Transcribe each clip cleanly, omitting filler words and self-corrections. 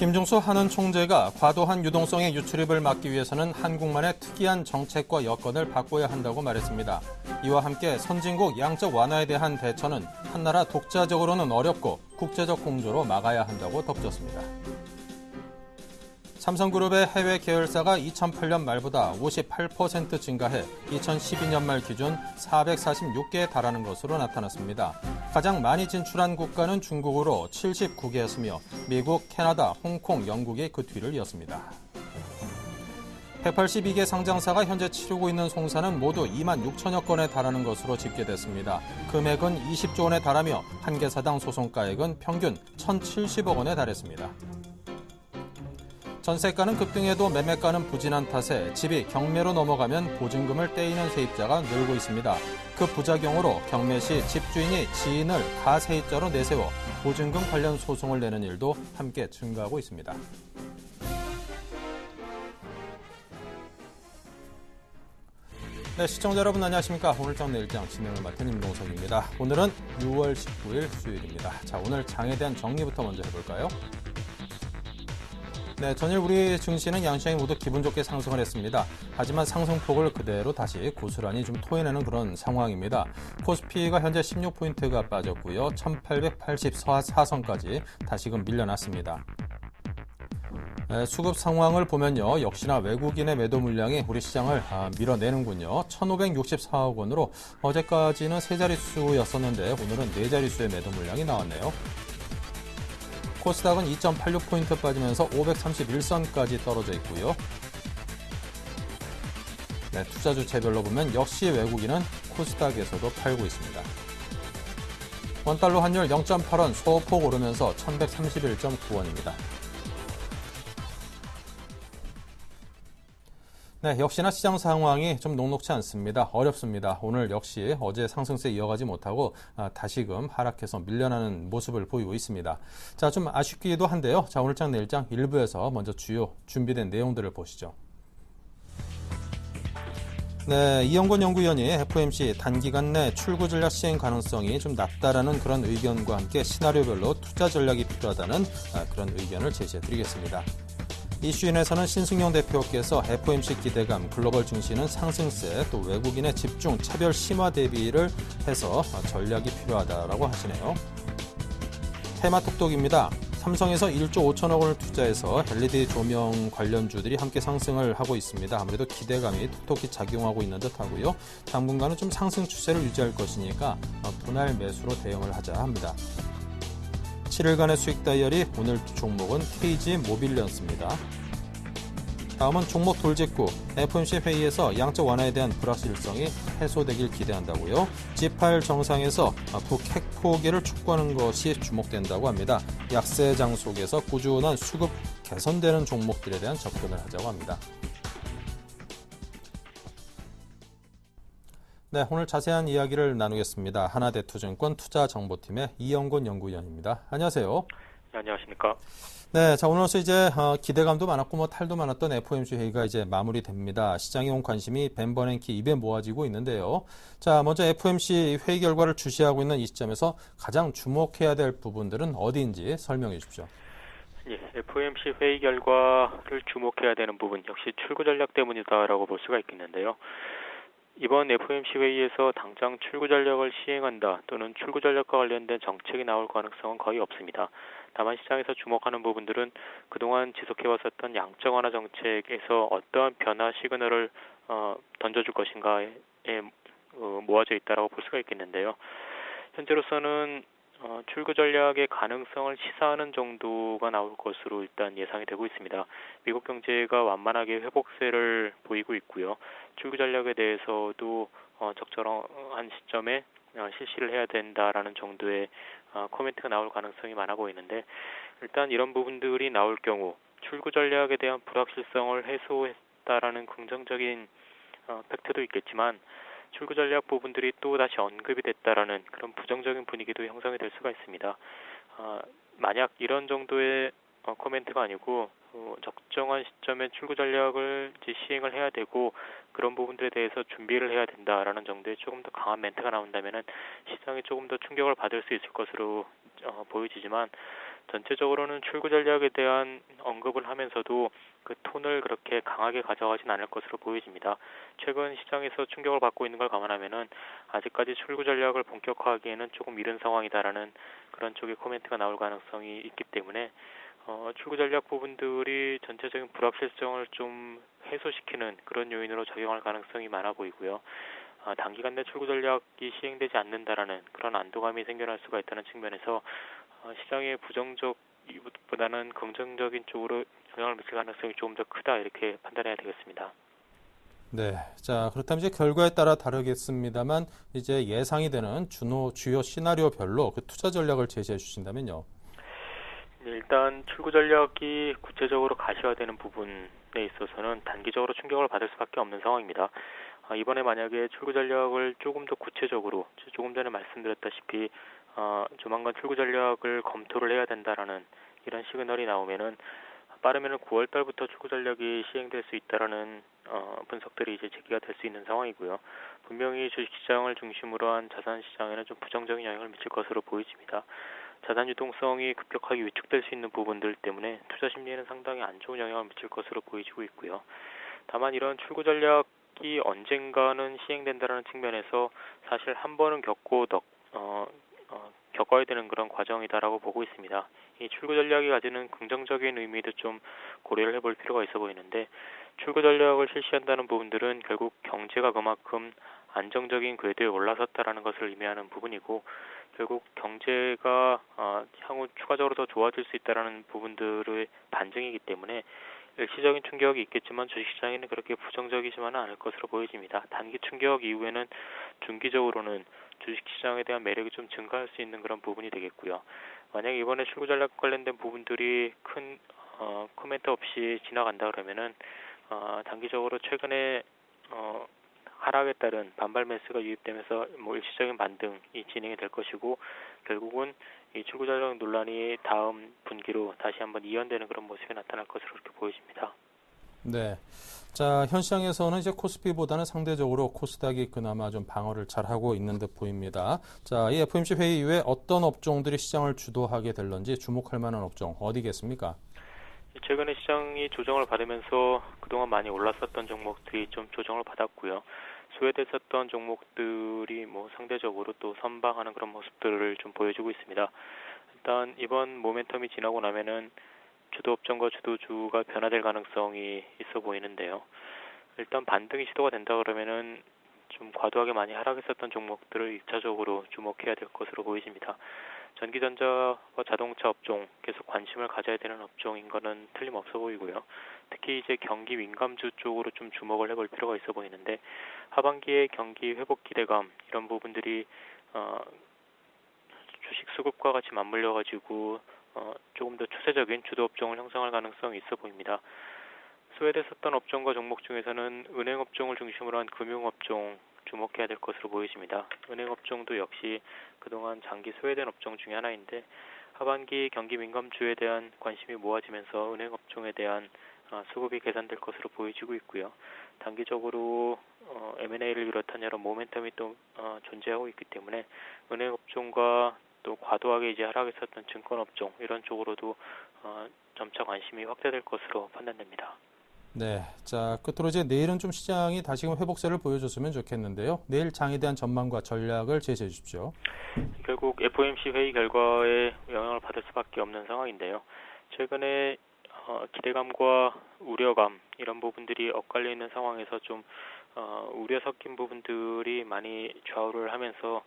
김중수 한은 총재가 과도한 유동성의 유출입을 막기 위해서는 한국만의 특이한 정책과 여건을 바꿔야 한다고 말했습니다. 이와 함께 선진국 양적 완화에 대한 대처는 한나라 독자적으로는 어렵고 국제적 공조로 막아야 한다고 덧붙였습니다. 삼성그룹의 해외 계열사가 2008년 말보다 58% 증가해 2012년 말 기준 446개에 달하는 것으로 나타났습니다. 가장 많이 진출한 국가는 중국으로 79개였으며 미국, 캐나다, 홍콩, 영국이 그 뒤를 이었습니다. 182개 상장사가 현재 치르고 있는 송사는 모두 2만 6천여 건에 달하는 것으로 집계됐습니다. 금액은 20조 원에 달하며 한 개 사당 소송가액은 평균 1,070억 원에 달했습니다. 전세가는 급등해도 매매가는 부진한 탓에 집이 경매로 넘어가면 보증금을 떼이는 세입자가 늘고 있습니다. 그 부작용으로 경매 시 집주인이 지인을 가세입자로 내세워 보증금 관련 소송을 내는 일도 함께 증가하고 있습니다. 네, 시청자 여러분 안녕하십니까. 오늘장 내일장 진행을 맡은 임동석입니다. 오늘은 6월 19일 수요일입니다. 자, 오늘 장에 대한 정리부터 먼저 해볼까요? 네, 전일 우리 증시는 양시장이 모두 기분 좋게 상승을 했습니다. 하지만 상승폭을 그대로 다시 고스란히 좀 토해내는 그런 상황입니다. 코스피가 현재 16포인트가 빠졌고요. 1884선까지 다시금 밀려났습니다. 네, 수급 상황을 보면요. 역시나 외국인의 매도 물량이 우리 시장을 밀어내는군요. 1,564억 원으로 어제까지는 세 자릿수였었는데 오늘은 네 자릿수의 매도 물량이 나왔네요. 코스닥은 2.86포인트 빠지면서 531선까지 떨어져 있고요. 네, 투자 주체별로 보면 역시 외국인은 코스닥에서도 팔고 있습니다. 원달러 환율 0.8원 소폭 오르면서 1131.9원입니다. 네, 역시나 시장 상황이 좀 녹록치 않습니다. 어렵습니다. 오늘 역시 어제 상승세 이어가지 못하고 다시금 하락해서 밀려나는 모습을 보이고 있습니다. 자, 좀 아쉽기도 한데요. 자, 오늘장 내일장 1부에서 먼저 주요 준비된 내용들을 보시죠. 네, 이영권 연구위원이 FOMC 단기간 내 출구 전략 시행 가능성이 좀 낮다라는 그런 의견과 함께 시나리오별로 투자 전략이 필요하다는 그런 의견을 제시해 드리겠습니다. 이슈인에서는 신승용 대표께서 FOMC 기대감, 글로벌 증시는 상승세, 또 외국인의 집중, 차별 심화 대비를 해서 전략이 필요하다라고 하시네요. 테마 톡톡입니다. 삼성에서 1조 5천억 원을 투자해서 LED 조명 관련주들이 함께 상승을 하고 있습니다. 아무래도 기대감이 톡톡히 작용하고 있는 듯하고요. 당분간은 좀 상승 추세를 유지할 것이니까 분할 매수로 대응을 하자 합니다. 7일간의 수익 다이어리, 오늘 종목은 KG 모빌리언스입니다. 다음은 종목 돌직구, FOMC 회의에서 양적 완화에 대한 불확실성이 해소되길 기대한다고요. G8 정상에서 북핵 포기를 촉구하는 것이 주목된다고 합니다. 약세장 속에서 꾸준한 수급 개선되는 종목들에 대한 접근을 하자고 합니다. 네, 오늘 자세한 이야기를 나누겠습니다. 하나대투증권 투자정보팀의 이영권 연구위원입니다. 안녕하세요. 네, 안녕하십니까. 네, 자, 오늘로서 이제 기대감도 많았고 탈도 많았던 FOMC 회의가 이제 마무리됩니다. 시장에 온 관심이 벤버냉키 입에 모아지고 있는데요. 자, 먼저 FOMC 회의 결과를 주시하고 있는 이 시점에서 가장 주목해야 될 부분들은 어디인지 설명해 주십시오. 예, FOMC 회의 결과를 주목해야 되는 부분 역시 출구 전략 때문이다라고 볼 수가 있겠는데요. 이번 FOMC 회의에서 당장 출구 전략을 시행한다 또는 출구 전략과 관련된 정책이 나올 가능성은 거의 없습니다. 다만 시장에서 주목하는 부분들은 그동안 지속해왔었던 양적 완화 정책에서 어떠한 변화 시그널을 던져줄 것인가에 모아져 있다라고 볼 수가 있겠는데요. 현재로서는 출구 전략의 가능성을 시사하는 정도가 나올 것으로 일단 예상이 되고 있습니다. 미국 경제가 완만하게 회복세를 보이고 있고요. 출구 전략에 대해서도 적절한 시점에 실시를 해야 된다라는 정도의 코멘트가 나올 가능성이 많아 보이는데, 일단 이런 부분들이 나올 경우 출구 전략에 대한 불확실성을 해소했다라는 긍정적인 팩트도 있겠지만, 출구 전략 부분들이 또 다시 언급이 됐다라는 그런 부정적인 분위기도 형성이 될 수가 있습니다. 만약 이런 정도의 코멘트가 아니고 적정한 시점에 출구 전략을 이제 시행을 해야 되고 그런 부분들에 대해서 준비를 해야 된다라는 정도의 조금 더 강한 멘트가 나온다면은 시장이 조금 더 충격을 받을 수 있을 것으로 보여지지만, 전체적으로는 출구 전략에 대한 언급을 하면서도 그 톤을 그렇게 강하게 가져가진 않을 것으로 보여집니다. 최근 시장에서 충격을 받고 있는 걸 감안하면은 아직까지 출구 전략을 본격화하기에는 조금 이른 상황이다라는 그런 쪽의 코멘트가 나올 가능성이 있기 때문에 출구 전략 부분들이 전체적인 불확실성을 좀 해소시키는 그런 요인으로 작용할 가능성이 많아 보이고요. 단기간 내 출구 전략이 시행되지 않는다라는 그런 안도감이 생겨날 수가 있다는 측면에서 시장의 부정적보다는 긍정적인 쪽으로 영향을 미칠 가능성이 조금 더 크다 이렇게 판단해야 되겠습니다. 네, 자 그렇다면 이제 결과에 따라 다르겠습니다만 이제 예상이 되는 주요 시나리오별로 그 투자 전략을 제시해 주신다면요. 일단 출구 전략이 구체적으로 가시화되는 부분에 있어서는 단기적으로 충격을 받을 수밖에 없는 상황입니다. 이번에 만약에 출구 전략을 조금 더 구체적으로 조금 전에 말씀드렸다시피 조만간 출구 전략을 검토를 해야 된다라는 이런 시그널이 나오면은 빠르면은 9월 달부터 출구 전략이 시행될 수 있다라는 분석들이 이제 제기가 될 수 있는 상황이고요. 분명히 주식시장을 중심으로 한 자산시장에는 좀 부정적인 영향을 미칠 것으로 보여집니다. 자산 유동성이 급격하게 위축될 수 있는 부분들 때문에 투자 심리에는 상당히 안 좋은 영향을 미칠 것으로 보이지고 있고요. 다만 이런 출구 전략이 언젠가는 시행된다는 측면에서 사실 한 번은 겪어야 되는 그런 과정이다라고 보고 있습니다. 이 출구 전략이 가지는 긍정적인 의미도 좀 고려를 해볼 필요가 있어 보이는데 출구 전략을 실시한다는 부분들은 결국 경제가 그만큼 안정적인 궤도에 올라섰다라는 것을 의미하는 부분이고 결국 경제가 향후 추가적으로 더 좋아질 수 있다라는 부분들의 반증이기 때문에 일시적인 충격이 있겠지만 주식시장에는 그렇게 부정적이지만은 않을 것으로 보여집니다. 단기 충격 이후에는 중기적으로는 주식시장에 대한 매력이 좀 증가할 수 있는 그런 부분이 되겠고요. 만약 이번에 출구 전략 관련된 부분들이 큰 코멘트 없이 지나간다 그러면은 단기적으로 최근에 하락에 따른 반발 매수가 유입되면서 일시적인 반등이 진행이 될 것이고 결국은 이 출구 전략 논란이 다음 분기로 다시 한번 이연되는 그런 모습이 나타날 것으로 그렇게 보여집니다. 네. 자, 현 시장에서는 이제 코스피보다는 상대적으로 코스닥이 그나마 좀 방어를 잘하고 있는 듯 보입니다. 자, 이 FOMC 회의 이후에 어떤 업종들이 시장을 주도하게 될런지 주목할 만한 업종 어디겠습니까? 최근에 시장이 조정을 받으면서 그동안 많이 올랐었던 종목들이 좀 조정을 받았고요. 소외됐었던 종목들이 상대적으로 또 선방하는 그런 모습들을 좀 보여주고 있습니다. 일단 이번 모멘텀이 지나고 나면은 주도 업종과 주도주가 변화될 가능성이 있어 보이는데요. 일단 반등이 시도가 된다 그러면은 좀 과도하게 많이 하락했었던 종목들을 1차적으로 주목해야 될 것으로 보여집니다. 전기전자와 자동차 업종 계속 관심을 가져야 되는 업종인 거는 틀림없어 보이고요. 특히 이제 경기 민감주 쪽으로 좀 주목을 해볼 필요가 있어 보이는데 하반기에 경기 회복 기대감 이런 부분들이 주식 수급과 같이 맞물려 가지고 조금 더 추세적인 주도 업종을 형성할 가능성이 있어 보입니다. 소외됐었던 업종과 종목 중에서는 은행 업종을 중심으로 한 금융 업종 주목해야 될 것으로 보여집니다. 은행 업종도 역시 그동안 장기 소외된 업종 중에 하나인데 하반기 경기 민감주에 대한 관심이 모아지면서 은행 업종에 대한 수급이 개선될 것으로 보여지고 있고요. 단기적으로 M&A를 비롯한 여러 모멘텀이 또 존재하고 있기 때문에 은행 업종과 또 과도하게 이제 하락했었던 증권 업종 이런 쪽으로도 점차 관심이 확대될 것으로 판단됩니다. 네, 자 끝으로 이제 내일은 좀 시장이 다시금 회복세를 보여줬으면 좋겠는데요. 내일 장에 대한 전망과 전략을 제시해 주십시오. 결국 FOMC 회의 결과에 영향을 받을 수밖에 없는 상황인데요. 최근에 기대감과 우려감 이런 부분들이 엇갈려 있는 상황에서 좀 우려 섞인 부분들이 많이 좌우를 하면서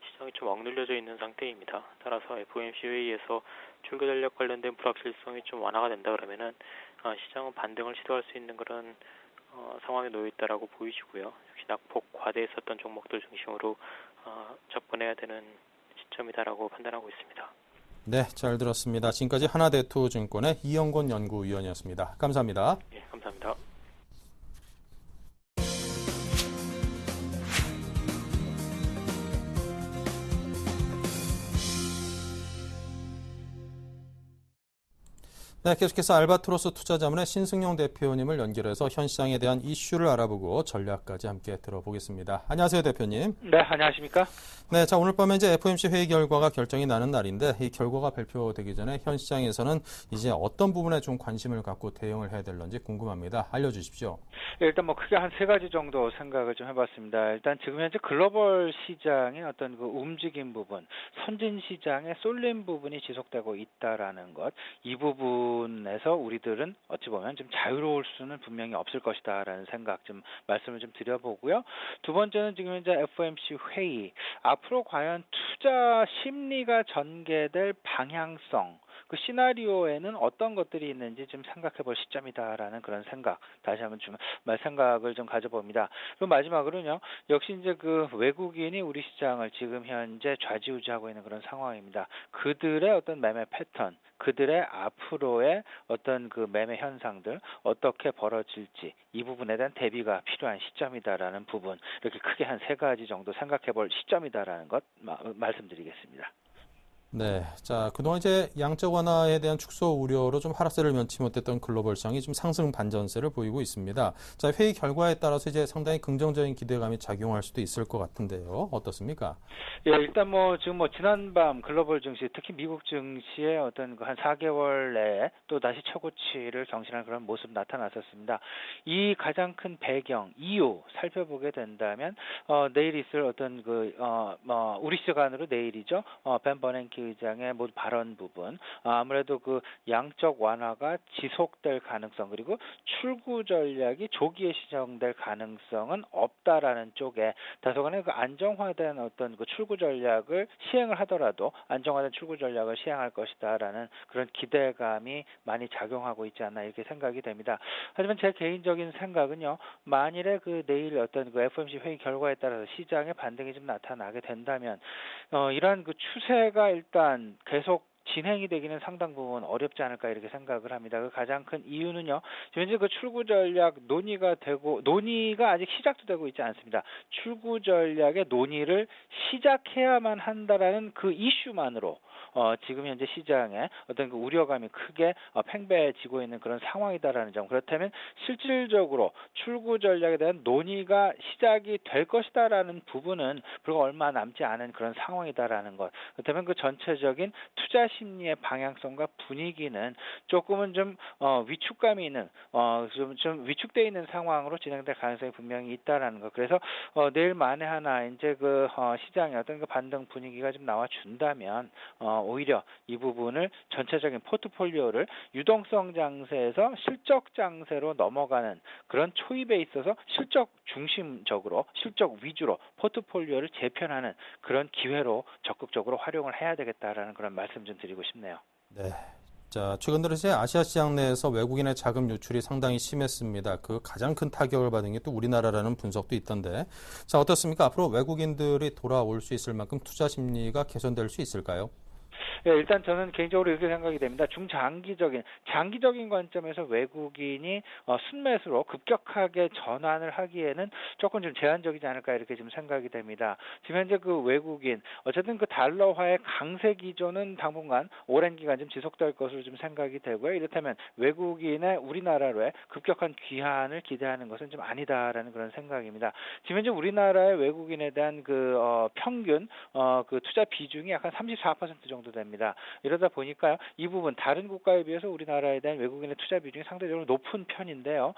시장이 좀 억눌려져 있는 상태입니다. 따라서 FOMC 회의에서 출구 전략 관련된 불확실성이 좀 완화가 된다 그러면은 시장은 반등을 시도할 수 있는 그런 상황에 놓여 있다라고 보이시고요. 역시 낙폭 과대했었던 종목들 중심으로 접근해야 되는 시점이다라고 판단하고 있습니다. 네, 잘 들었습니다. 지금까지 하나대투증권의 이영권 연구위원이었습니다. 감사합니다. 네, 감사합니다. 네, 계속해서 알바트로스 투자자문의 신승용 대표님을 연결해서 현 시장에 대한 이슈를 알아보고 전략까지 함께 들어보겠습니다. 안녕하세요, 대표님. 네, 안녕하십니까? 네, 자, 오늘 밤에 이제 FOMC 회의 결과가 결정이 나는 날인데 이 결과가 발표되기 전에 현 시장에서는 이제 어떤 부분에 좀 관심을 갖고 대응을 해야 될런지 궁금합니다. 알려주십시오. 네, 일단 뭐 크게 한 세 가지 정도 생각을 좀 해봤습니다. 일단 지금 현재 글로벌 시장의 어떤 그 움직임 부분, 선진 시장의 쏠림 부분이 지속되고 있다라는 것, 이 부분에서 우리들은 어찌 보면 좀 자유로울 수는 분명히 없을 것이다라는 생각 좀 말씀을 좀 드려보고요. 두 번째는 지금 현재 FOMC 회의, 앞으로 과연 투자 심리가 전개될 방향성, 그 시나리오에는 어떤 것들이 있는지 좀 생각해 볼 시점이다라는 그런 생각, 다시 한번 좀 생각을 좀 가져봅니다. 그리고 마지막으로는요, 역시 이제 그 외국인이 우리 시장을 지금 현재 좌지우지하고 있는 그런 상황입니다. 그들의 어떤 매매 패턴, 그들의 앞으로의 어떤 그 매매 현상들 어떻게 벌어질지 이 부분에 대한 대비가 필요한 시점이다라는 부분, 이렇게 크게 한 세 가지 정도 생각해 볼 시점이다라는 것 말씀드리겠습니다. 네, 자, 그동안 이제 양적 완화에 대한 축소 우려로 좀 하락세를 면치 못했던 글로벌 시장이 좀 상승 반전세를 보이고 있습니다. 자, 회의 결과에 따라서 이제 상당히 긍정적인 기대감이 작용할 수도 있을 것 같은데요. 어떻습니까? 예, 일단 뭐 지금 뭐 지난밤 글로벌 증시, 특히 미국 증시의 어떤 그 한 4개월 내에 또 다시 최고치를 경신하는 그런 모습 나타났었습니다. 이 가장 큰 배경, 이유 살펴보게 된다면 내일 있을 어떤 우리 시간으로 내일이죠. 벤 버냉키 의장의 모두 발언 부분, 아무래도 그 양적 완화가 지속될 가능성, 그리고 출구 전략이 조기에 시정될 가능성은 없다라는 쪽에 다소간의 그 안정화된 어떤 그 출구 전략을 시행을 하더라도 안정화된 출구 전략을 시행할 것이다라는 그런 기대감이 많이 작용하고 있지 않나 이렇게 생각이 됩니다. 하지만 제 개인적인 생각은요, 만일에 그 내일 어떤 그 FOMC 회의 결과에 따라서 시장의 반등이 좀 나타나게 된다면 이러한 그 추세가 일단 계속 진행이 되기는 상당 부분 어렵지 않을까 이렇게 생각을 합니다. 그 가장 큰 이유는요, 현재 그 출구 전략 논의가 아직 시작도 되고 있지 않습니다. 출구 전략의 논의를 시작해야만 한다라는 그 이슈만으로 지금 현재 시장에 어떤 그 우려감이 크게 팽배해지고 있는 그런 상황이다라는 점. 그렇다면 실질적으로 출구 전략에 대한 논의가 시작이 될 것이다라는 부분은 불과 얼마 남지 않은 그런 상황이다라는 것. 그렇다면 그 전체적인 투자 심리의 방향성과 분위기는 조금은 좀 위축감이 있는 좀 위축되어 있는 상황으로 진행될 가능성이 분명히 있다라는 것. 그래서 내일 만에 하나 이제 그 시장의 어떤 그 반등 분위기가 좀 나와준다면 오히려 이 부분을 전체적인 포트폴리오를 유동성 장세에서 실적 장세로 넘어가는 그런 초입에 있어서 실적 중심적으로 실적 위주로 포트폴리오를 재편하는 그런 기회로 적극적으로 활용을 해야 되겠다라는 그런 말씀 좀 드리고 싶네요. 네. 자, 최근 들어 이제 아시아 시장 내에서 외국인의 자금 유출이 상당히 심했습니다. 그 가장 큰 타격을 받은 게 또 우리나라라는 분석도 있던데. 자, 어떻습니까? 앞으로 외국인들이 돌아올 수 있을 만큼 투자 심리가 개선될 수 있을까요? 예, 일단 저는 개인적으로 이렇게 생각이 됩니다. 장기적인 관점에서 외국인이 순매수로 급격하게 전환을 하기에는 조금 좀 제한적이지 않을까 이렇게 좀 생각이 됩니다. 지금 현재 그 외국인 어쨌든 그 달러화의 강세 기조는 당분간 오랜 기간 좀 지속될 것으로 좀 생각이 되고요. 이렇다면 외국인의 우리나라로의 급격한 귀환을 기대하는 것은 좀 아니다라는 그런 생각입니다. 지금 현재 우리나라의 외국인에 대한 그 평균 그 투자 비중이 약 한 34% 정도 됩니다. 이러다 보니까요, 이 부분 다른 국가에 비해서 우리나라에 대한 외국인의 투자 비중이 상대적으로 높은 편인데요.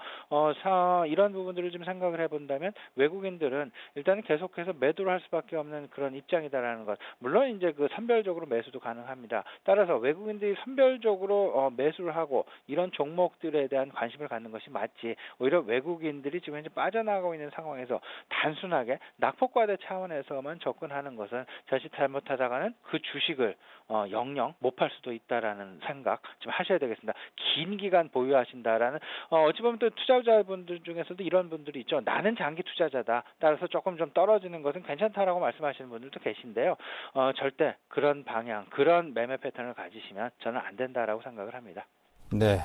이런 부분들을 좀 생각을 해본다면 외국인들은 일단은 계속해서 매도를 할 수밖에 없는 그런 입장이다라는 것. 물론 이제 그 선별적으로 매수도 가능합니다. 따라서 외국인들이 선별적으로 매수를 하고 이런 종목들에 대한 관심을 갖는 것이 맞지. 오히려 외국인들이 지금 현재 빠져나가고 있는 상황에서 단순하게 낙폭과대 차원에서만 접근하는 것은 자칫 잘못하다가는 그 주식을 영영 못 팔 수도 있다라는 생각 좀 하셔야 되겠습니다. 긴 기간 보유하신다라는 어찌 보면 또 투자자분들 중에서도 이런 분들이 있죠. 나는 장기 투자자다. 따라서 조금 좀 떨어지는 것은 괜찮다라고 말씀하시는 분들도 계신데요. 절대 그런 방향, 그런 매매 패턴을 가지시면 저는 안 된다라고 생각을 합니다. 네.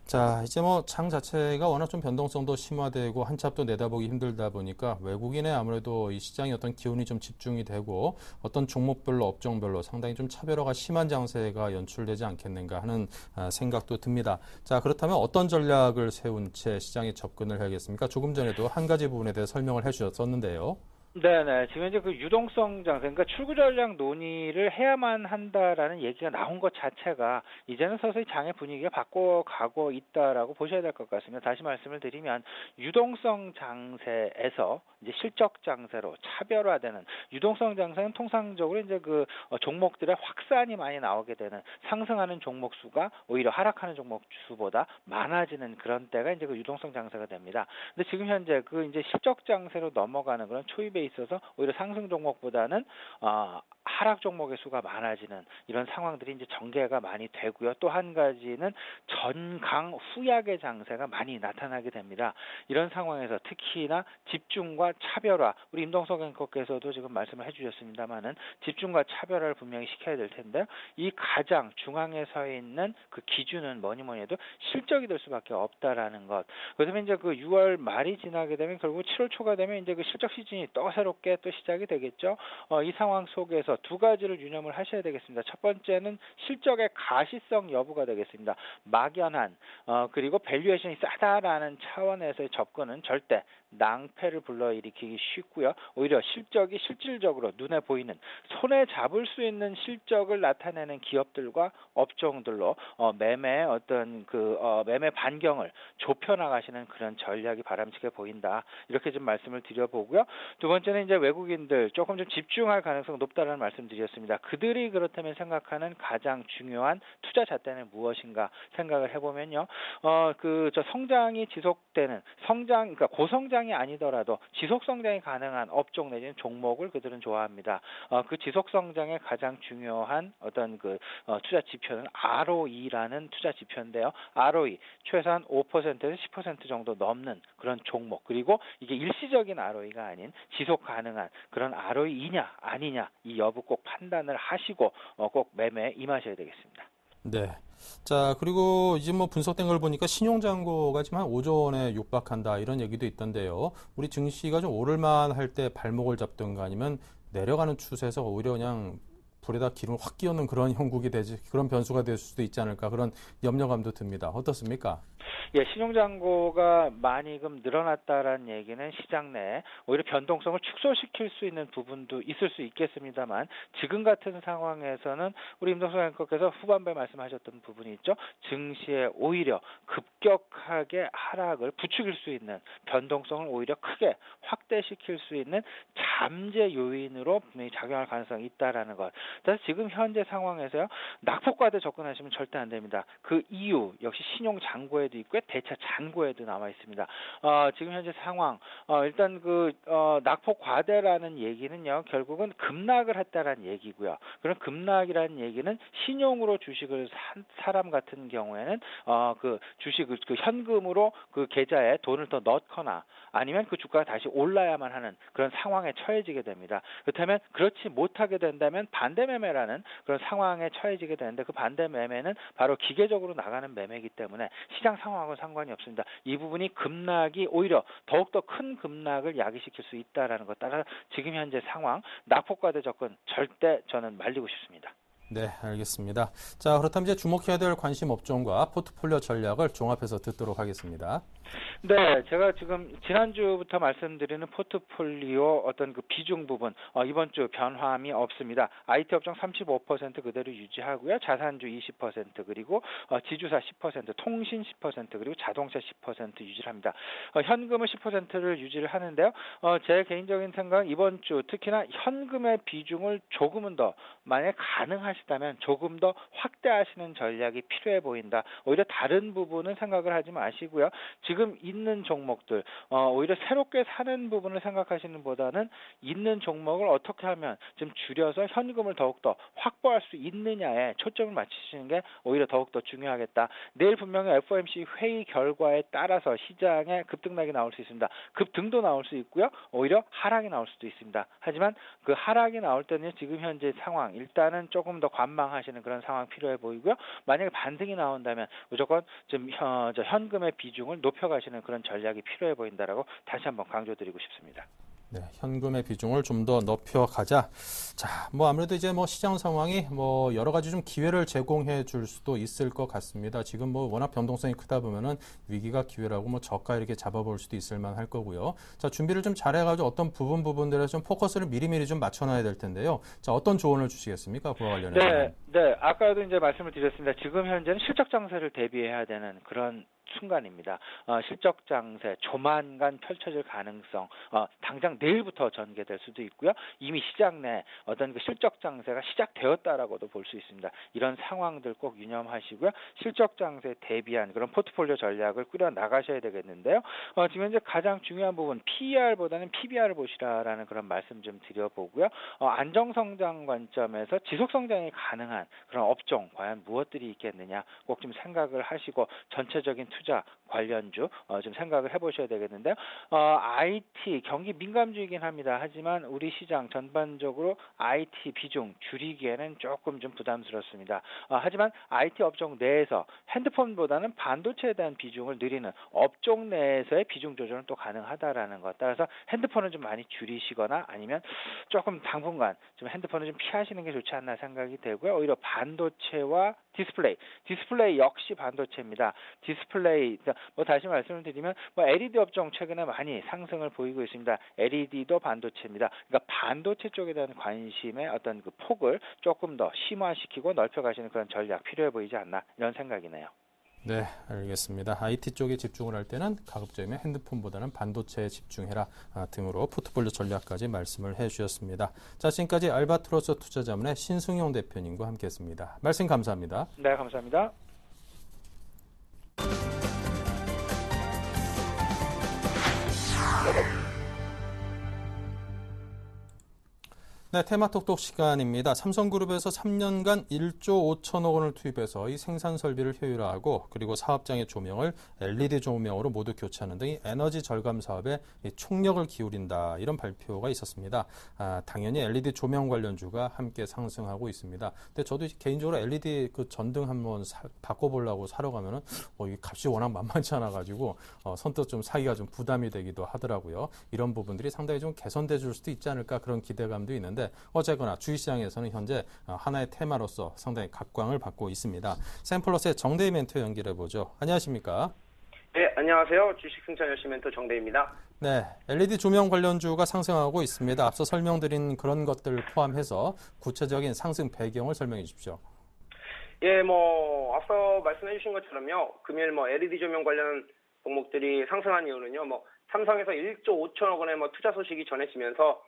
자, 이제 뭐 장 자체가 워낙 좀 변동성도 심화되고 한치 앞도 내다보기 힘들다 보니까 외국인의 아무래도 이 시장의 어떤 기운이 좀 집중이 되고 어떤 종목별로 업종별로 상당히 좀 차별화가 심한 장세가 연출되지 않겠는가 하는 생각도 듭니다. 자, 그렇다면 어떤 전략을 세운 채 시장에 접근을 해야겠습니까? 조금 전에도 한 가지 부분에 대해 설명을 해주셨었는데요. 네네. 지금 이제 그 유동성 장세, 그러니까 출구 전략 논의를 해야만 한다라는 얘기가 나온 것 자체가 이제는 서서히 장의 분위기가 바꿔가고 있다라고 보셔야 될 것 같습니다. 다시 말씀을 드리면 유동성 장세에서 이제 실적 장세로 차별화되는 유동성 장세는 통상적으로 이제 그 종목들의 확산이 많이 나오게 되는 상승하는 종목 수가 오히려 하락하는 종목 수보다 많아지는 그런 때가 이제 그 유동성 장세가 됩니다. 근데 지금 현재 그 이제 실적 장세로 넘어가는 그런 초입에 있어서 오히려 상승 종목보다는 하락 종목의 수가 많아지는 이런 상황들이 이제 전개가 많이 되고요. 또 한 가지는 전강 후약의 장세가 많이 나타나게 됩니다. 이런 상황에서 특히나 집중과 차별화, 우리 임동석 앵커께서도 지금 말씀을 해주셨습니다만은 집중과 차별화를 분명히 시켜야 될 텐데요. 이 가장 중앙에 서 있는 그 기준은 뭐니 해도 실적이 될 수밖에 없다라는 것. 그래서 이제 그 6월 말이 지나게 되면 결국 7월 초가 되면 이제 그 실적 시즌이 또 새롭게 또 시작이 되겠죠. 이 상황 속에서 두 가지를 유념을 하셔야 되겠습니다. 첫 번째는 실적의 가시성 여부가 되겠습니다. 막연한 그리고 밸류에이션이 싸다라는 차원에서의 접근은 절대 낭패를 불러일으키기 쉽고요. 오히려 실적이 실질적으로 눈에 보이는 손에 잡을 수 있는 실적을 나타내는 기업들과 업종들로 매매 어떤 매매 반경을 좁혀 나가시는 그런 전략이 바람직해 보인다. 이렇게 좀 말씀을 드려보고요. 두 번째는 이제 외국인들 조금 좀 집중할 가능성이 높다는 말씀드렸습니다. 그들이 그렇다면 생각하는 가장 중요한 투자 잣대는 무엇인가 생각을 해보면요. 저 성장이 지속되는 그러니까 고성장이 아니더라도 지속 성장이 가능한 업종 내지는 종목을 그들은 좋아합니다. 그 지속 성장의 가장 중요한 어떤 투자 지표는 ROE라는 투자 지표인데요. ROE 최소한 5%에서 10% 정도 넘는 그런 종목, 그리고 이게 일시적인 ROE가 아닌 지속 가능한 그런 ROE이냐 아니냐 이 여부 꼭 판단을 하시고 꼭 매매에 임하셔야 되겠습니다. 네. 자, 그리고 이제 뭐 분석된 걸 보니까 신용잔고가 지금 한 5조 원에 육박한다 이런 얘기도 있던데요. 우리 증시가 좀 오를만 할 때 발목을 잡든가 아니면 내려가는 추세에서 오히려 그냥 불에다 기름을 확 끼얹는 그런 형국이 되지, 그런 변수가 될 수도 있지 않을까 그런 염려감도 듭니다. 어떻습니까? 예, 신용잔고가 많이 늘어났다라는 얘기는 시장 내에 오히려 변동성을 축소시킬 수 있는 부분도 있을 수 있겠습니다만 지금 같은 상황에서는 우리 임동석 앵커께서 후반부에 말씀하셨던 부분이 있죠. 증시에 오히려 급격하게 하락을 부추길 수 있는 변동성을 오히려 크게 확대시킬 수 있는 잠재 요인으로 분명히 작용할 가능성이 있다라는 것. 그래서 지금 현재 상황에서요. 낙폭과대 접근하시면 절대 안 됩니다. 그 이유 역시 신용잔고에도 있고요. 대차 잔고에도 남아 있습니다. 지금 현재 상황 일단 낙폭 과대라는 얘기는요. 결국은 급락을 했다라는 얘기고요. 그런 급락이라는 얘기는 신용으로 주식을 산 사람 같은 경우에는 주식을 현금으로 그 계좌에 돈을 더 넣거나 아니면 그 주가가 다시 올라야만 하는 그런 상황에 처해지게 됩니다. 그렇다면 그렇지 못하게 된다면 반대 매매라는 그런 상황에 처해지게 되는데 그 반대 매매는 바로 기계적으로 나가는 매매이기 때문에 시장 상황하고는 상관이 없습니다. 이 부분이 급락이 오히려 더욱더 큰 급락을 야기시킬 수 있다는 것 따라 지금 현재 상황 낙폭과대 접근 절대 저는 말리고 싶습니다. 네, 알겠습니다. 자, 그렇다면 이제 주목해야 될 관심 업종과 포트폴리오 전략을 종합해서 듣도록 하겠습니다. 네, 제가 지금 지난주부터 말씀드리는 포트폴리오 어떤 비중 부분 이번 주 변함이 없습니다. IT 업종 35% 그대로 유지하고요. 자산주 20% 그리고 지주사 10%, 통신 10% 그리고 자동차 10% 유지를 합니다. 현금은 10%를 유지를 하는데요. 제 개인적인 생각은 이번 주 특히나 현금의 비중을 조금은 더 만약 가능하시다면 조금 더 확대하시는 전략이 필요해 보인다. 오히려 다른 부분은 생각을 하지 마시고요. 지금 있는 종목들 오히려 새롭게 사는 부분을 생각하시는 보다는 있는 종목을 어떻게 하면 좀 줄여서 현금을 더욱더 확보할 수 있느냐에 초점을 맞추시는 게 오히려 더욱더 중요하겠다. 내일 분명히 FOMC 회의 결과에 따라서 시장에 급등락이 나올 수 있습니다. 급등도 나올 수 있고요. 오히려 하락이 나올 수도 있습니다. 하지만 그 하락이 나올 때는 지금 현재 상황 일단은 조금 더 관망하시는 그런 상황 필요해 보이고요. 만약에 반등이 나온다면 무조건 좀 현금의 비중을 높여가시는 그런 전략이 필요해 보인다라고 다시 한번 강조드리고 싶습니다. 네, 현금의 비중을 좀 더 높여가자. 자, 아무래도 이제 시장 상황이 여러 가지 좀 기회를 제공해 줄 수도 있을 것 같습니다. 지금 워낙 변동성이 크다 보면은 위기가 기회라고 저가 이렇게 잡아볼 수도 있을 만할 거고요. 자, 준비를 좀 잘해가지고 어떤 부분들에 좀 포커스를 미리미리 좀 맞춰놔야 될 텐데요. 자, 어떤 조언을 주시겠습니까? 그와 관련해서. 네, 아까도 이제 말씀을 드렸습니다. 지금 현재는 실적 장세를 대비해야 되는 그런 순간입니다. 실적 장세 조만간 펼쳐질 가능성, 당장 내일부터 전개될 수도 있고요. 이미 시장 내 어떤 그 실적 장세가 시작되었다라고도 볼 수 있습니다. 이런 상황들 꼭 유념하시고요. 실적 장세 대비한 그런 포트폴리오 전략을 꾸려 나가셔야 되겠는데요. 지금 현재 가장 중요한 부분 PER보다는 PBR을 보시라라는 그런 말씀 좀 드려보고요. 안정 성장 관점에서 지속 성장이 가능한 그런 업종 과연 무엇들이 있겠느냐 꼭 좀 생각을 하시고 전체적인 투자 관련주 좀 생각을 해보셔야 되겠는데요. IT 경기 민감주이긴 합니다. 하지만 우리 시장 전반적으로 IT 비중 줄이기에는 조금 좀 부담스럽습니다. 하지만 IT 업종 내에서 핸드폰보다는 반도체에 대한 비중을 늘리는 업종 내에서의 비중 조절은 또 가능하다라는 것. 따라서 핸드폰을 좀 많이 줄이시거나 아니면 조금 당분간 좀 핸드폰을 좀 피하시는 게 좋지 않나 생각이 되고요. 오히려 반도체와 디스플레이 역시 반도체입니다. 디스플레이 다시 말씀을 드리면 LED 업종 최근에 많이 상승을 보이고 있습니다. LED도 반도체입니다. 그러니까 반도체 쪽에 대한 관심의 어떤 그 폭을 조금 더 심화시키고 넓혀가시는 그런 전략 필요해 보이지 않나 이런 생각이네요. 네, 알겠습니다. IT 쪽에 집중을 할 때는 가급적이면 핸드폰보다는 반도체에 집중해라 등으로 포트폴리오 전략까지 말씀을 해주셨습니다. 자, 지금까지 알바트로스 투자자문의 신승용 대표님과 함께했습니다. 말씀 감사합니다. 네, 감사합니다. 네, 테마톡톡 시간입니다. 삼성그룹에서 3년간 1조 5천억 원을 투입해서 이 생산 설비를 효율화하고 그리고 사업장의 조명을 LED 조명으로 모두 교체하는 등 에너지 절감 사업에 총력을 기울인다. 이런 발표가 있었습니다. 당연히 LED 조명 관련주가 함께 상승하고 있습니다. 근데 저도 개인적으로 LED 그 전등 한번 바꿔보려고 사러 가면은 이 값이 워낙 만만치 않아가지고 선뜻 좀 사기가 좀 부담이 되기도 하더라고요. 이런 부분들이 상당히 좀 개선돼 줄 수도 있지 않을까 그런 기대감도 있는데 어쨌거나 주식시장에서는 현재 하나의 테마로서 상당히 각광을 받고 있습니다. 샘플러스의 정대희 멘토 연결해보죠. 안녕하십니까? 네, 안녕하세요. 주식승천 열심히 멘토 정대희입니다. 네, LED 조명 관련주가 상승하고 있습니다. 앞서 설명드린 그런 것들을 포함해서 구체적인 상승 배경을 설명해 주십시오. 예, 앞서 말씀해 주신 것처럼요. 금일 LED 조명 관련 종목들이 상승한 이유는요. 삼성에서 1조 5천억 원의 투자 소식이 전해지면서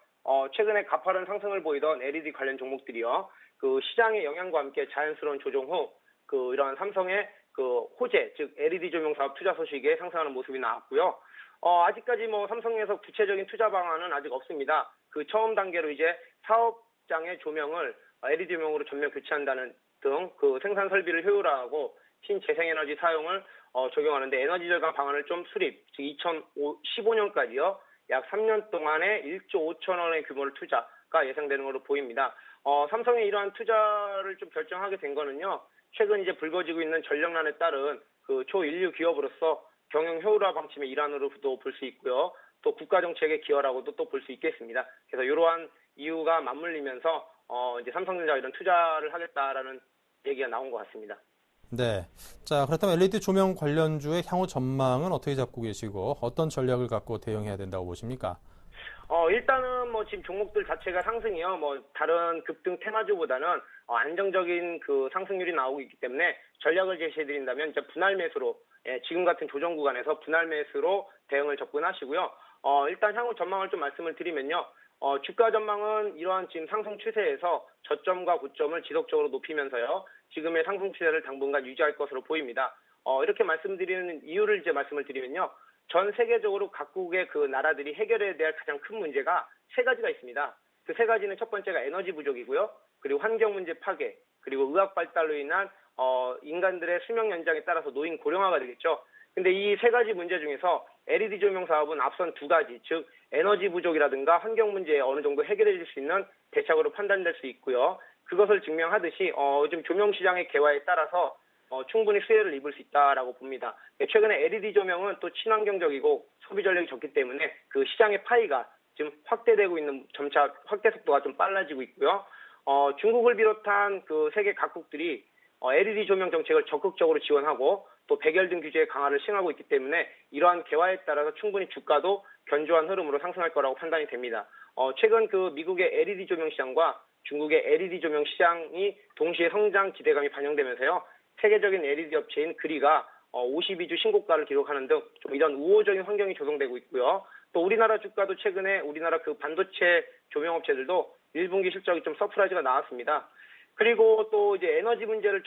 최근에 가파른 상승을 보이던 LED 관련 종목들이요. 그 시장의 영향과 함께 자연스러운 조정 후 이러한 삼성의 호재, 즉 LED 조명 사업 투자 소식에 상승하는 모습이 나왔고요. 아직까지 삼성에서 구체적인 투자 방안은 아직 없습니다. 그 처음 단계로 이제 사업장의 조명을 LED 조명으로 전면 교체한다는 등 그 생산 설비를 효율화하고 신재생에너지 사용을 적용하는데 에너지 절감 방안을 좀 수립, 즉 2015년까지요. 약 3년 동안에 1조 5천 원의 규모의 투자가 예상되는 것으로 보입니다. 삼성이 이러한 투자를 좀 결정하게 된 거는요. 최근 이제 불거지고 있는 전력난에 따른 그 초인류 기업으로서 경영 효율화 방침의 일환으로도 볼 수 있고요. 또 국가 정책의 기여라고도 또 볼 수 있겠습니다. 그래서 이러한 이유가 맞물리면서 이제 삼성전자가 이런 투자를 하겠다라는 얘기가 나온 것 같습니다. 네. 자, 그렇다면 LED 조명 관련주의 향후 전망은 어떻게 잡고 계시고 어떤 전략을 갖고 대응해야 된다고 보십니까? 일단은 지금 종목들 자체가 상승이요. 다른 급등 테마주보다는 안정적인 그 상승률이 나오고 있기 때문에 전략을 제시해 드린다면 이제 분할 매수로 지금 같은 조정 구간에서 분할 매수로 대응을 접근하시고요. 일단 향후 전망을 좀 말씀을 드리면요. 주가 전망은 이러한 지금 상승 추세에서 저점과 고점을 지속적으로 높이면서요. 지금의 상승 추세를 당분간 유지할 것으로 보입니다. 이렇게 말씀드리는 이유를 이제 말씀을 드리면요. 전 세계적으로 각국의 그 나라들이 해결해야 될 가장 큰 문제가 세 가지가 있습니다. 그 세 가지는 첫 번째가 에너지 부족이고요. 그리고 환경 문제 파괴, 그리고 의학 발달로 인한 인간들의 수명 연장에 따라서 노인 고령화가 되겠죠. 근데 이 세 가지 문제 중에서 LED 조명 사업은 앞선 두 가지, 즉 에너지 부족이라든가 환경 문제에 어느 정도 해결해 줄 수 있는 대책으로 판단될 수 있고요. 그것을 증명하듯이 요즘 조명 시장의 개화에 따라서 충분히 수혜를 입을 수 있다라고 봅니다. 최근에 LED 조명은 또 친환경적이고 소비 전력이 적기 때문에 그 시장의 파이가 지금 확대되고 있는, 점차 확대 속도가 좀 빨라지고 있고요. 중국을 비롯한 그 세계 각국들이 LED 조명 정책을 적극적으로 지원하고 또 백열등 규제의 강화를 시행하고 있기 때문에 이러한 개화에 따라서 충분히 주가도 견조한 흐름으로 상승할 거라고 판단이 됩니다. 최근 그 미국의 LED 조명 시장과 중국의 LED 조명 시장이 동시에 성장 기대감이 반영되면서요. 세계적인 LED 업체인 그리가 52주 신고가를 기록하는 등 좀 이런 우호적인 환경이 조성되고 있고요. 또 우리나라 주가도 최근에 우리나라 그 반도체 조명업체들도 1분기 실적이 좀 서프라이즈가 나왔습니다. 그리고 또 이제 에너지 문제를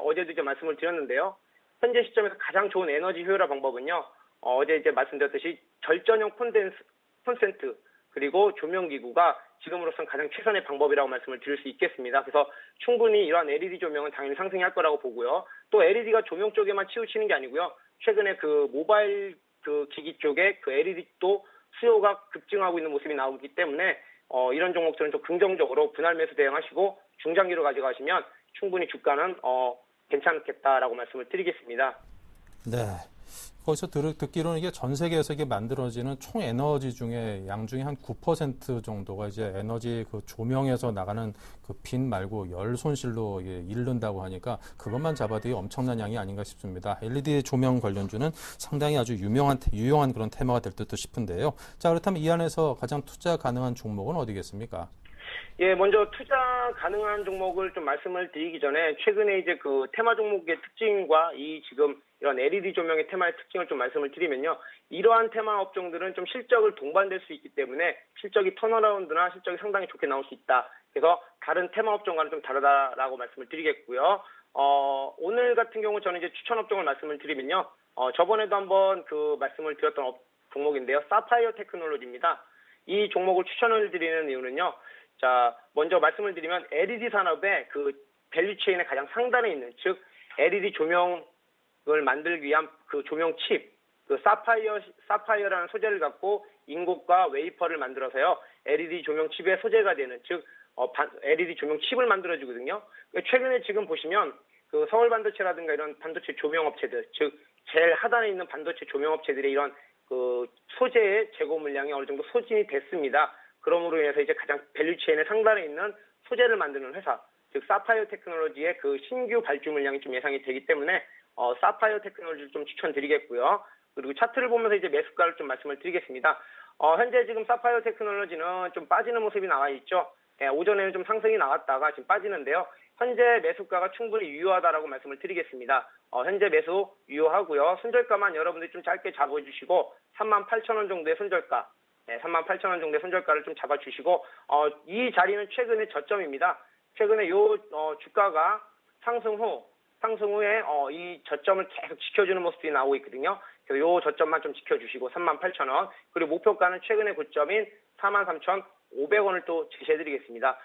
어제도 이제 말씀을 드렸는데요. 현재 시점에서 가장 좋은 에너지 효율화 방법은요. 어제 이제 말씀드렸듯이 절전형 콘센트 그리고 조명기구가 지금으로선 가장 최선의 방법이라고 말씀을 드릴 수 있겠습니다. 그래서 충분히 이러한 LED 조명은 당연히 상승이 할 거라고 보고요. 또 LED가 조명 쪽에만 치우치는 게 아니고요. 최근에 그 모바일 그 기기 쪽에 그 LED도 수요가 급증하고 있는 모습이 나오기 때문에 이런 종목들은 좀 긍정적으로 분할 매수 대응하시고 중장기로 가져가시면 충분히 주가는 괜찮겠다라고 말씀을 드리겠습니다. 네. 거기서 듣기로는 이게 전 세계에서 이게 만들어지는 총 에너지 중에 양 중에 한 9% 정도가 이제 에너지 그 조명에서 나가는 그 빈 말고 열 손실로 잃는다고 하니까 그것만 잡아도 엄청난 양이 아닌가 싶습니다. LED 조명 관련주는 상당히 아주 유용한 그런 테마가 될 듯도 싶은데요. 자, 그렇다면 이 안에서 가장 투자 가능한 종목은 어디겠습니까? 예, 먼저 투자 가능한 종목을 좀 말씀을 드리기 전에 최근에 이제 그 테마 종목의 특징과 지금 이런 LED 조명의 테마의 특징을 좀 말씀을 드리면요. 이러한 테마 업종들은 좀 실적을 동반될 수 있기 때문에 실적이 턴어라운드나 실적이 상당히 좋게 나올 수 있다. 그래서 다른 테마 업종과는 좀 다르다라고 말씀을 드리겠고요. 오늘 같은 경우 저는 이제 추천 업종을 말씀을 드리면요. 저번에도 한번 그 말씀을 드렸던 종목인데요. 사파이어 테크놀로지입니다. 이 종목을 추천을 드리는 이유는요. 자, 먼저 말씀을 드리면 LED 산업의 그 밸류체인의 가장 상단에 있는, 즉 LED 조명을 만들기 위한 그 조명 칩, 그 사파이어라는 소재를 갖고 인곳과 웨이퍼를 만들어서요. LED 조명 칩의 소재가 되는, 즉 LED 조명 칩을 만들어주거든요. 최근에 지금 보시면 그 서울 반도체라든가 이런 반도체 조명 업체들, 즉 제일 하단에 있는 반도체 조명 업체들의 이런 그 소재의 재고 물량이 어느 정도 소진이 됐습니다. 그러므로 인해서 이제 가장 밸류체인의 상단에 있는 소재를 만드는 회사, 즉 사파이어 테크놀로지의 그 신규 발주 물량이 좀 예상이 되기 때문에 사파이어 테크놀로지를 좀 추천드리겠고요. 그리고 차트를 보면서 이제 매수가를 좀 말씀을 드리겠습니다. 현재 지금 사파이어 테크놀로지는 좀 빠지는 모습이 나와 있죠. 오전에는 좀 상승이 나왔다가 지금 빠지는데요. 현재 매수가가 충분히 유효하다라고 말씀을 드리겠습니다. 현재 매수 유효하고요. 손절가만 여러분들이 좀 짧게 잡아주시고 38,000원 정도의 손절가, 38,000원 정도의 손절가를 좀 잡아주시고 이 자리는 최근의 저점입니다. 최근에 주가가 상승 후에 이 저점을 계속 지켜주는 모습이 나오고 있거든요. 그래서 이 저점만 좀 지켜주시고 38,000원, 그리고 목표가는 최근의 고점인 43,500원을 또 제시해드리겠습니다.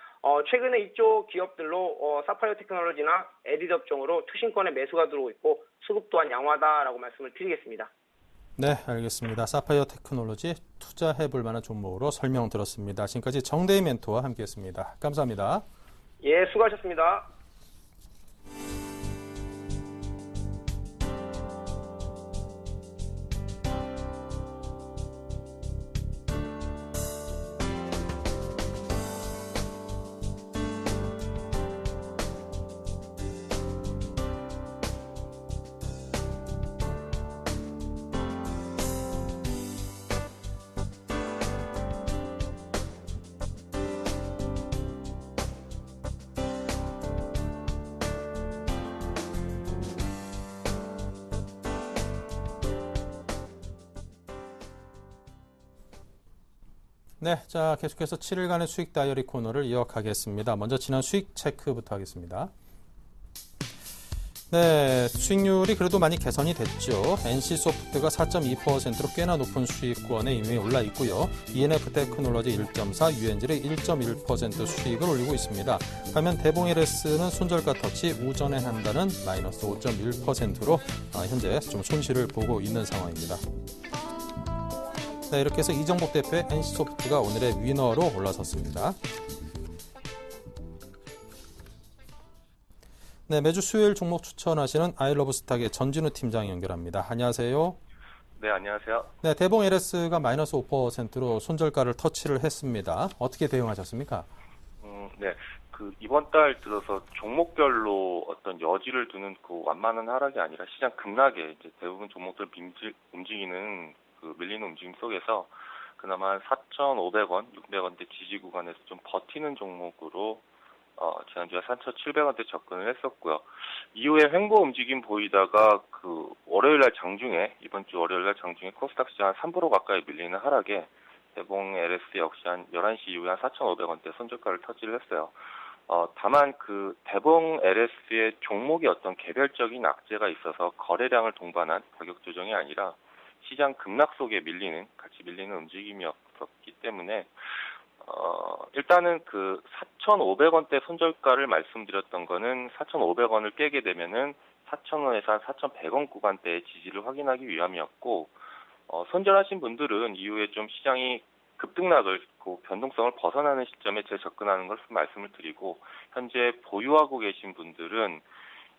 최근에 이쪽 기업들로 사파이어 테크놀로지나 LED 업종으로 투신권의 매수가 들어오고 있고 수급 또한 양호하다라고 말씀을 드리겠습니다. 네, 알겠습니다. 사파이어 테크놀로지 투자해볼 만한 종목으로 설명 들었습니다. 지금까지 정대희 멘토와 함께했습니다. 감사합니다. 예, 수고하셨습니다. 네, 자 계속해서 7일간의 수익 다이어리 코너를 이어가겠습니다. 먼저 지난 수익 체크부터 하겠습니다. 네, 수익률이 그래도 많이 개선이 됐죠. NC소프트가 4.2%로 꽤나 높은 수익권에 이미 올라 있고요. ENF 테크놀로지 1.4, UNG를 1.1% 수익을 올리고 있습니다. 반면 대봉LS는 손절가 터치 우전에 한다는 마이너스 5.1%로 현재 좀 손실을 보고 있는 상황입니다. 네, 이렇게 해서 이정복 대표의 NC소프트가 오늘의 위너로 올라섰습니다. 네, 매주 수요일 종목 추천하시는 아이러브스탁의 전진우 팀장 연결합니다. 안녕하세요. 네, 안녕하세요. 네, 대봉 LS가 마이너스 5%로 손절가를 터치를 했습니다. 어떻게 대응하셨습니까? 네. 이번 달 들어서 종목별로 어떤 여지를 두는 완만한 하락이 아니라 시장 급락에 이제 대부분 종목들 움직이는 밀리는 움직임 속에서 그나마 4,500원, 600원대 지지 구간에서 좀 버티는 종목으로 지난주에 4,700원대 접근을 했었고요. 이후에 횡보 움직임 보이다가 월요일날 장중에, 이번 주 월요일날 장중에 코스닥 시장 한 3% 가까이 밀리는 하락에 대봉 LS 역시 한 11시 이후에 한 4,500원대 손절가를 터치를 했어요. 다만 대봉 LS의 종목이 어떤 개별적인 악재가 있어서 거래량을 동반한 가격 조정이 아니라 시장 급락 속에 같이 밀리는 움직임이었기 때문에 일단은 4,500원대 손절가를 말씀드렸던 거는 4,500원을 깨게 되면은 4,000원에서 한 4,100원 구간대의 지지를 확인하기 위함이었고, 손절하신 분들은 이후에 좀 시장이 급등락을 변동성을 벗어나는 시점에 재접근하는 것을 말씀을 드리고, 현재 보유하고 계신 분들은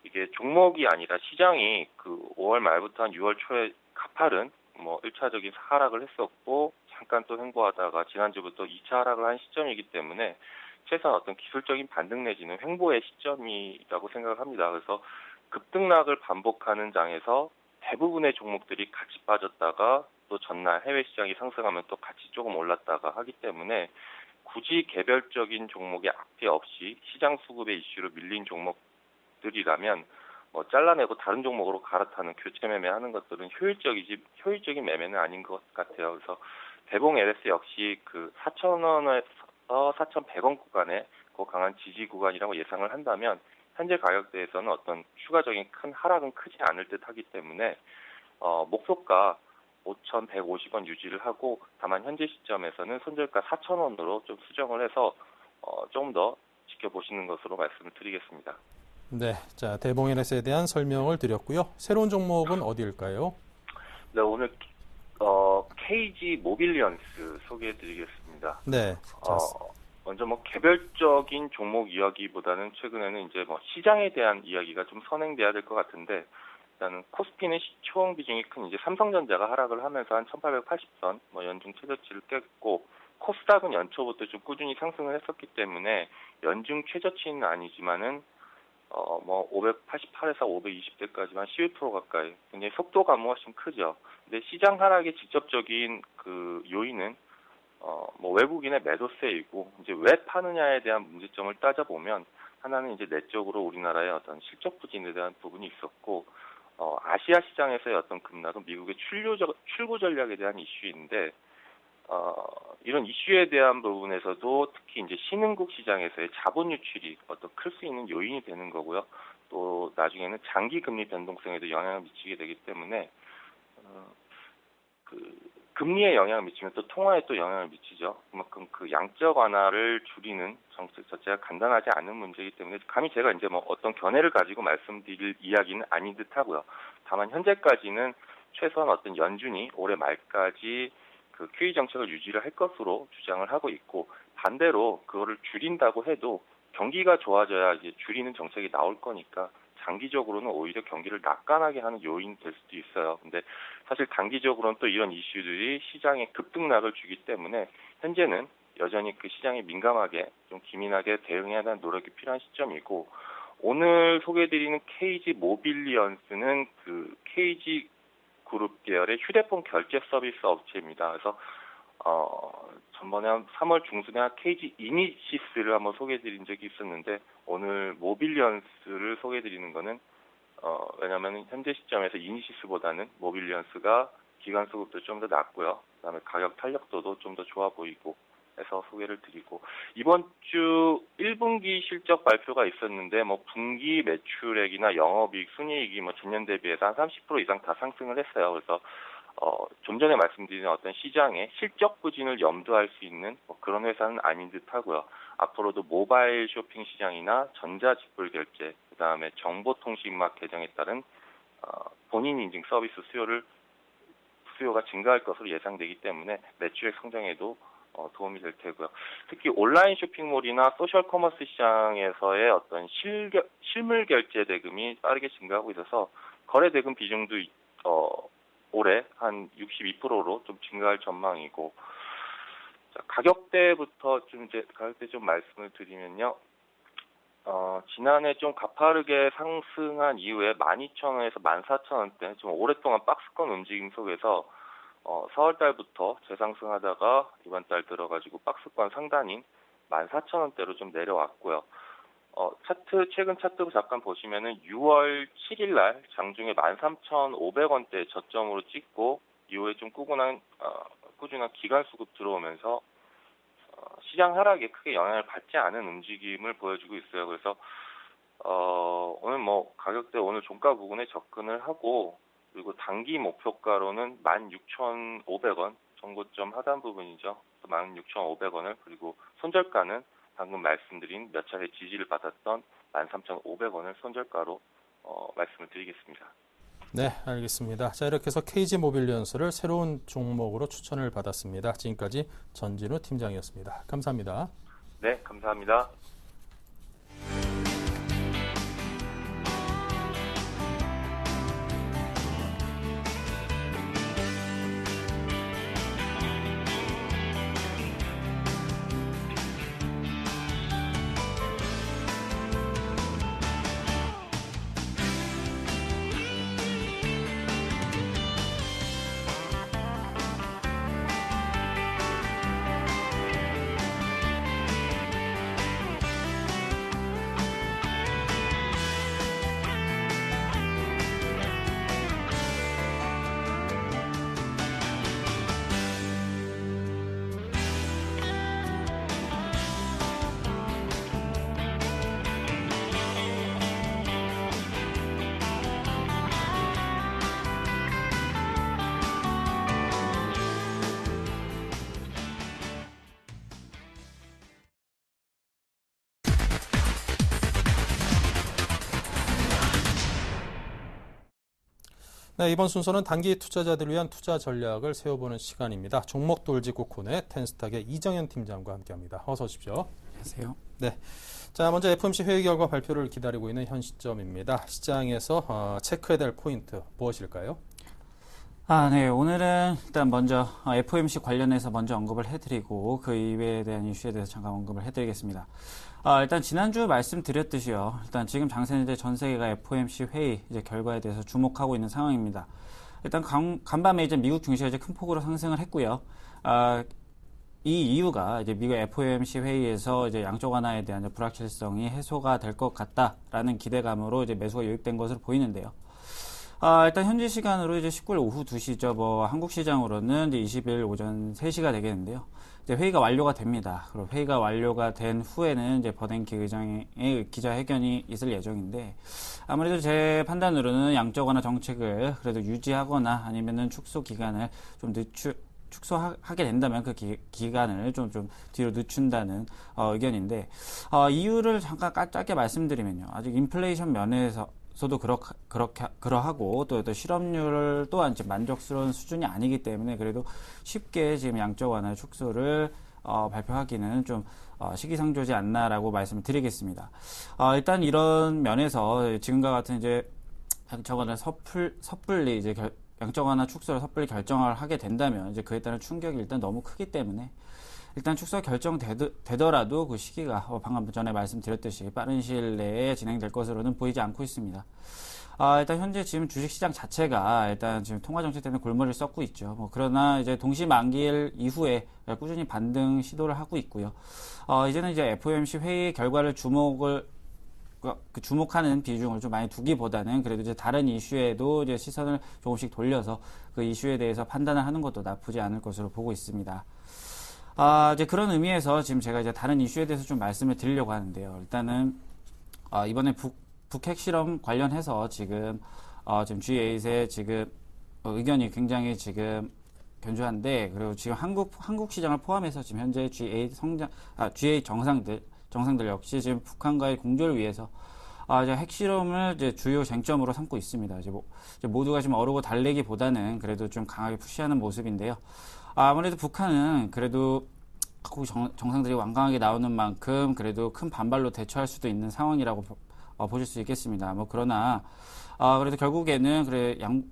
이게 종목이 아니라 시장이 5월 말부터 한 6월 초에 가파른 1차적인 하락을 했었고, 잠깐 또 횡보하다가 지난주부터 2차 하락을 한 시점이기 때문에 최소한 어떤 기술적인 반등 내지는 횡보의 시점이라고 생각을 합니다. 그래서 급등락을 반복하는 장에서 대부분의 종목들이 같이 빠졌다가 또 전날 해외 시장이 상승하면 또 같이 조금 올랐다가 하기 때문에 굳이 개별적인 종목의 악재 없이 시장 수급의 이슈로 밀린 종목들이라면 잘라내고 다른 종목으로 갈아타는 교체 매매하는 것들은 효율적인 매매는 아닌 것 같아요. 그래서 대봉 LS 역시 4,000원에서 4,100원 구간에 강한 지지 구간이라고 예상을 한다면 현재 가격대에서는 어떤 추가적인 큰 하락은 크지 않을 듯 하기 때문에 목표가 5,150원 유지를 하고, 다만 현재 시점에서는 손절가 4,000원으로 좀 수정을 해서 조금 더 지켜보시는 것으로 말씀을 드리겠습니다. 네, 자, 대봉 LS에 대한 설명을 드렸고요. 새로운 종목은 어디일까요? 네, 오늘 KG 모빌리언스 소개해드리겠습니다. 네. 먼저 개별적인 종목 이야기보다는 최근에는 이제 시장에 대한 이야기가 좀 선행돼야 될 것 같은데, 일단은 코스피는 시총 비중이 큰 이제 삼성전자가 하락을 하면서 한 1,880선 연중 최저치를 깼고, 코스닥은 연초부터 좀 꾸준히 상승을 했었기 때문에 연중 최저치는 아니지만은 588에서 520대까지만 12% 가까이, 굉장히 속도 감소가 훨씬 크죠. 근데 시장 하락의 직접적인 요인은 외국인의 매도세이고, 이제 왜 파느냐에 대한 문제점을 따져보면 하나는 이제 내적으로 우리나라의 어떤 실적 부진에 대한 부분이 있었고, 아시아 시장에서의 어떤 급락은 미국의 출구 전략에 대한 이슈인데, 이런 이슈에 대한 부분에서도 특히 이제 신흥국 시장에서의 자본 유출이 클 수 있는 요인이 되는 거고요. 또 나중에는 장기 금리 변동성에도 영향을 미치게 되기 때문에 금리에 영향을 미치면 또 통화에 또 영향을 미치죠. 그만큼 양적 완화를 줄이는 정책 자체가 간단하지 않은 문제이기 때문에 감히 제가 이제 어떤 견해를 가지고 말씀드릴 이야기는 아닌 듯하고요. 다만 현재까지는 최소한 어떤 연준이 올해 말까지 QE 정책을 유지를 할 것으로 주장을 하고 있고, 반대로 그거를 줄인다고 해도 경기가 좋아져야 이제 줄이는 정책이 나올 거니까 장기적으로는 오히려 경기를 낙관하게 하는 요인이 될 수도 있어요. 근데 사실 단기적으로는 또 이런 이슈들이 시장에 급등락을 주기 때문에 현재는 여전히 시장에 민감하게 좀 기민하게 대응해야 하는 노력이 필요한 시점이고, 오늘 소개해드리는 KG 모빌리언스는 KG 그룹 계열의 휴대폰 결제 서비스 업체입니다. 그래서 전번에 한 3월 중순에 KG 이니시스를 한번 소개해드린 적이 있었는데, 오늘 모빌리언스를 소개해드리는 거는 왜냐하면 현재 시점에서 이니시스보다는 모빌리언스가 기간 수급도 좀 더 낮고요. 그다음에 가격 탄력도도 좀 더 좋아 보이고 해서 소개를 드리고, 이번 주 1분기 실적 발표가 있었는데 분기 매출액이나 영업이익, 순이익이 전년 대비해서 한 30% 이상 다 상승을 했어요. 그래서 좀 전에 말씀드린 어떤 시장의 실적 부진을 염두할 수 있는 그런 회사는 아닌 듯하고요. 앞으로도 모바일 쇼핑 시장이나 전자지불 결제, 그다음에 정보통신망 개정에 따른 본인 인증 서비스 수요가 증가할 것으로 예상되기 때문에 매출액 성장에도 도움이 될 테고요. 특히 온라인 쇼핑몰이나 소셜 커머스 시장에서의 어떤 실물 결제 대금이 빠르게 증가하고 있어서 거래 대금 비중도 올해 한 62%로 좀 증가할 전망이고, 자, 가격대부터 가격대 좀 말씀을 드리면요. 지난해 좀 가파르게 상승한 이후에 12,000원에서 14,000원대 좀 오랫동안 박스권 움직임 속에서 4월 달부터 재상승하다가 이번 달 들어가지고 박스권 상단인 14,000원대로 좀 내려왔고요. 최근 차트 잠깐 보시면은 6월 7일 날 장중에 13,500원대 저점으로 찍고 이후에 좀 꾸준한 기간 수급 들어오면서 시장 하락에 크게 영향을 받지 않은 움직임을 보여주고 있어요. 그래서 오늘 가격대 오늘 종가 부근에 접근을 하고, 그리고 단기 목표가로는 16,500원 정고점 하단 부분이죠. 16,500원을, 그리고 손절가는 방금 말씀드린 몇 차례 지지를 받았던 13,500원을 손절가로 말씀을 드리겠습니다. 네, 알겠습니다. 자, 이렇게 해서 KG모빌리언스를 새로운 종목으로 추천을 받았습니다. 지금까지 전진우 팀장이었습니다. 감사합니다. 네, 감사합니다. 네, 이번 순서는 단기 투자자들을 위한 투자 전략을 세워보는 시간입니다. 종목 돌직구 코너의 텐스탁의 이정현 팀장과 함께합니다. 어서 오십시오. 안녕하세요. 네, 자 먼저 FOMC 회의 결과 발표를 기다리고 있는 현 시점입니다. 시장에서 체크해야 될 포인트 무엇일까요? 네, 오늘은 일단 먼저 FOMC 관련해서 먼저 언급을 해드리고 그 이외에 대한 이슈에 대해서 잠깐 언급을 해드리겠습니다. 일단 지난주 말씀드렸듯이요. 일단 지금 장세는 이제 전 세계가 FOMC 회의 이제 결과에 대해서 주목하고 있는 상황입니다. 일단 간밤에 이제 미국 증시가 이제 큰 폭으로 상승을 했고요. 이 이유가 이제 미국 FOMC 회의에서 이제 양적 완화에 대한 이제 불확실성이 해소가 될 것 같다라는 기대감으로 이제 매수가 유입된 것으로 보이는데요. 일단 현지 시간으로 이제 19일 오후 2시죠. 한국 시장으로는 이제 20일 오전 3시가 되겠는데요. 이제 회의가 완료가 됩니다. 그리고 회의가 완료가 된 후에는 이제 버냉키 의장의 기자회견이 있을 예정인데, 아무래도 제 판단으로는 양적 완화 정책을 그래도 유지하거나 아니면은 축소 기간을 좀 축소하게 된다면 그 기간을 좀 뒤로 늦춘다는 의견인데, 이유를 잠깐 짧게 말씀드리면요. 아직 인플레이션 면에서도 그러하고 또 실업률 또한 만족스러운 수준이 아니기 때문에 그래도 쉽게 지금 양적 완화 축소를 발표하기는 좀 시기상조지 않나라고 말씀을 드리겠습니다. 일단 이런 면에서 지금과 같은 이제 양적 완화 섣불리 이제 양적 완화 축소를 섣불리 결정을 하게 된다면 이제 그에 따른 충격이 일단 너무 크기 때문에 일단 축소가 결정되더라도 그 시기가 방금 전에 말씀드렸듯이 빠른 시일 내에 진행될 것으로는 보이지 않고 있습니다. 일단 현재 지금 주식시장 자체가 일단 지금 통화정책 때문에 골머리를 썩고 있죠. 그러나 이제 동시 만기일 이후에 꾸준히 반등 시도를 하고 있고요. 이제는 이제 FOMC 회의 결과를 주목하는 비중을 좀 많이 두기보다는 그래도 이제 다른 이슈에도 이제 시선을 조금씩 돌려서 그 이슈에 대해서 판단을 하는 것도 나쁘지 않을 것으로 보고 있습니다. 이제 그런 의미에서 지금 제가 이제 다른 이슈에 대해서 좀 말씀을 드리려고 하는데요. 일단은, 이번에 북핵 실험 관련해서 지금 G8의 지금 의견이 굉장히 지금 견조한데, 그리고 지금 한국 시장을 포함해서 지금 현재 G8 정상들 역시 지금 북한과의 공조를 위해서 이제 핵실험을 이제 주요 쟁점으로 삼고 있습니다. 이제 모두가 지금 어르고 달래기보다는 그래도 좀 강하게 푸시하는 모습인데요. 아무래도 북한은 그래도 각국 정상들이 완강하게 나오는 만큼 그래도 큰 반발로 대처할 수도 있는 상황이라고 보실 수 있겠습니다. 뭐 그러나 그래도 결국에는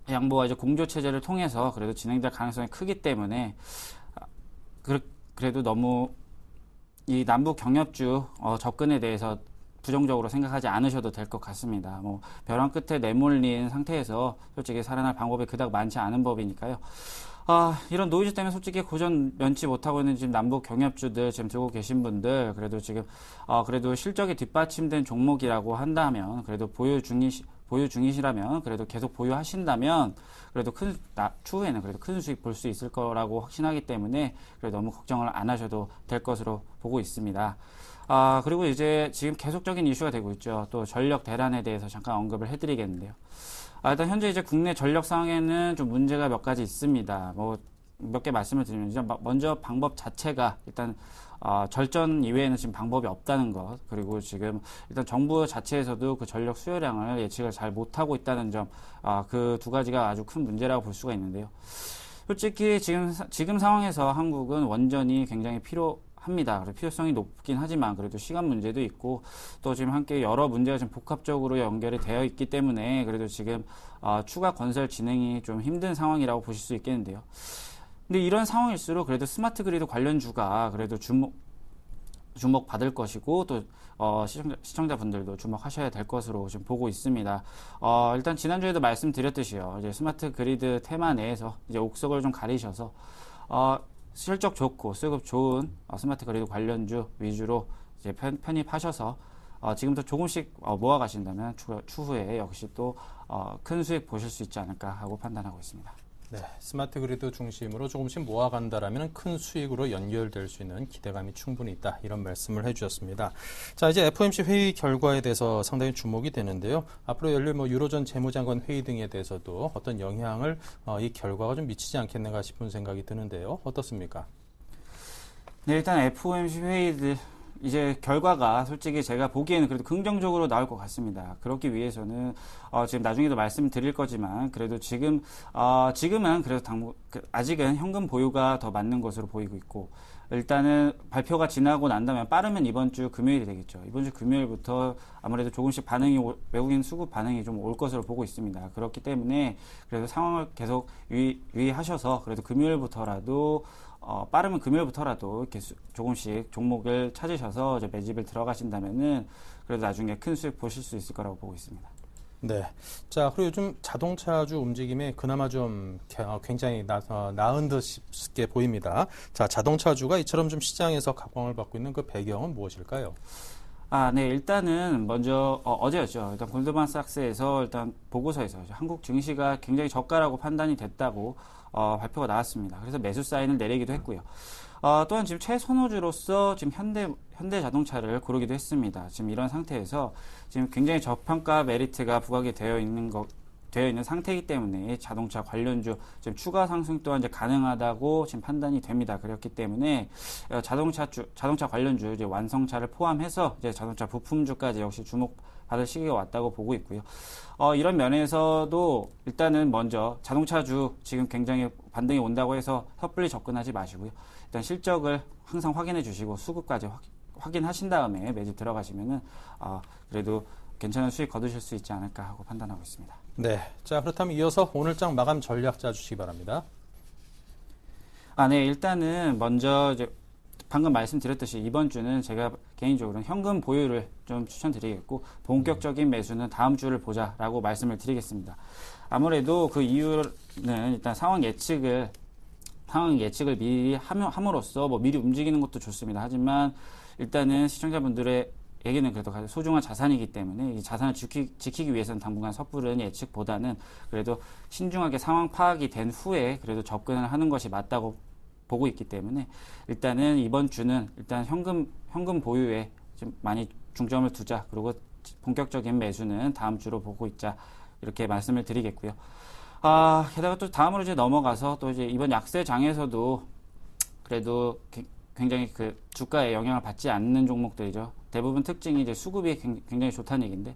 양보와 이제 공조 체제를 통해서 그래도 진행될 가능성이 크기 때문에 그래도 너무 이 남북 경협주 접근에 대해서 부정적으로 생각하지 않으셔도 될 것 같습니다. 뭐 벼랑 끝에 내몰린 상태에서 솔직히 살아날 방법이 그닥 많지 않은 법이니까요. 이런 노이즈 때문에 솔직히 고전 면치 못하고 있는 지금 남북 경협주들 지금 들고 계신 분들 그래도 지금 그래도 실적이 뒷받침된 종목이라고 한다면 그래도 보유 중이시라면 그래도 계속 보유하신다면 그래도 추후에는 그래도 큰 수익 볼 수 있을 거라고 확신하기 때문에 그래도 너무 걱정을 안 하셔도 될 것으로 보고 있습니다. 그리고 이제 지금 계속적인 이슈가 되고 있죠. 또 전력 대란에 대해서 잠깐 언급을 해드리겠는데요. 일단 현재 이제 국내 전력 상황에는 좀 문제가 몇 가지 있습니다. 뭐 몇 개 말씀을 드리면 먼저 방법 자체가 일단 절전 이외에는 지금 방법이 없다는 것, 그리고 지금 일단 정부 자체에서도 그 전력 수요량을 예측을 잘 못하고 있다는 점, 그 두 가지가 아주 큰 문제라고 볼 수가 있는데요. 솔직히 지금 상황에서 한국은 원전이 굉장히 필요합니다. 필요성이 높긴 하지만 그래도 시간 문제도 있고 또 지금 함께 여러 문제가 지금 복합적으로 연결이 되어 있기 때문에 그래도 지금 추가 건설 진행이 좀 힘든 상황이라고 보실 수 있겠는데요. 근데 이런 상황일수록 그래도 스마트 그리드 관련주가 그래도 주목 받을 것이고 또 시청자분들도 주목하셔야 될 것으로 지금 보고 있습니다. 일단 지난주에도 말씀드렸듯이요. 이제 스마트 그리드 테마 내에서 이제 옥석을 좀 가리셔서 실적 좋고 수급 좋은 스마트 그리드 관련주 위주로 이제 편입하셔서 지금부터 조금씩 모아 가신다면 추후에 역시 또 큰 수익 보실 수 있지 않을까 하고 판단하고 있습니다. 네, 스마트 그리드 중심으로 조금씩 모아간다라면 큰 수익으로 연결될 수 있는 기대감이 충분히 있다. 이런 말씀을 해주셨습니다. 자, 이제 FOMC 회의 결과에 대해서 상당히 주목이 되는데요. 앞으로 열릴 유로존 재무장관 회의 등에 대해서도 어떤 영향을 이 결과가 좀 미치지 않겠는가 싶은 생각이 드는데요. 어떻습니까? 네, 일단 FOMC 회의들 이제 결과가 솔직히 제가 보기에는 그래도 긍정적으로 나올 것 같습니다. 그렇기 위해서는 지금 나중에도 말씀드릴 거지만 그래도 지금은 그래도 아직은 현금 보유가 더 맞는 것으로 보이고 있고 일단은 발표가 지나고 난다면 빠르면 이번 주 금요일이 되겠죠. 이번 주 금요일부터 아무래도 조금씩 외국인 수급 반응이 좀 올 것으로 보고 있습니다. 그렇기 때문에 그래도 상황을 계속 유의하셔서 그래도 금요일부터라도 빠르면 금요일부터라도 이렇게 조금씩 종목을 찾으셔서 이제 매집을 들어가신다면은 그래도 나중에 큰 수익 보실 수 있을 거라고 보고 있습니다. 네. 자, 그리고 요즘 자동차주 움직임에 그나마 좀 굉장히 나은 듯 보입니다. 자, 자동차주가 이처럼 좀 시장에서 각광을 받고 있는 그 배경은 무엇일까요? 네, 일단은 먼저 어제였죠. 일단 골드만삭스에서 일단 보고서에서 한국 증시가 굉장히 저가라고 판단이 됐다고 발표가 나왔습니다. 그래서 매수 사인을 내리기도 했고요. 또한 지금 최선호주로서 지금 현대 자동차를 고르기도 했습니다. 지금 이런 상태에서 지금 굉장히 저평가 메리트가 부각이 되어 있는 상태이기 때문에 자동차 관련주 지금 추가 상승 또한 이제 가능하다고 지금 판단이 됩니다. 그렇기 때문에 자동차 관련주 이제 완성차를 포함해서 이제 자동차 부품주까지 역시 주목받을 시기가 왔다고 보고 있고요. 이런 면에서도 일단은 먼저 자동차주 지금 굉장히 반등이 온다고 해서 섣불리 접근하지 마시고요. 일단 실적을 항상 확인해 주시고 수급까지 확인하신 다음에 매집 들어가시면은 그래도 괜찮은 수익 거두실 수 있지 않을까 하고 판단하고 있습니다. 네. 자, 그렇다면 이어서 오늘장 마감 전략 짜주시기 바랍니다. 네. 일단은 먼저 이제 방금 말씀드렸듯이 이번 주는 제가 개인적으로는 현금 보유를 좀 추천드리겠고 본격적인 매수는 다음 주를 보자라고 말씀을 드리겠습니다. 아무래도 그 이유는 일단 상황 예측을 미리 함으로써 미리 움직이는 것도 좋습니다. 하지만 일단은 시청자분들의 에게는 그래도 가장 소중한 자산이기 때문에 이 자산을 지키기 위해서는 당분간 섣부른 예측보다는 그래도 신중하게 상황 파악이 된 후에 그래도 접근을 하는 것이 맞다고 보고 있기 때문에 일단은 이번 주는 일단 현금 보유에 좀 많이 중점을 두자. 그리고 본격적인 매수는 다음 주로 보고 있자. 이렇게 말씀을 드리겠고요. 게다가 또 다음으로 이제 넘어가서 또 이제 이번 약세장에서도 그래도 굉장히 그 주가에 영향을 받지 않는 종목들이죠. 대부분 특징이 이제 수급이 굉장히 좋다는 얘기인데,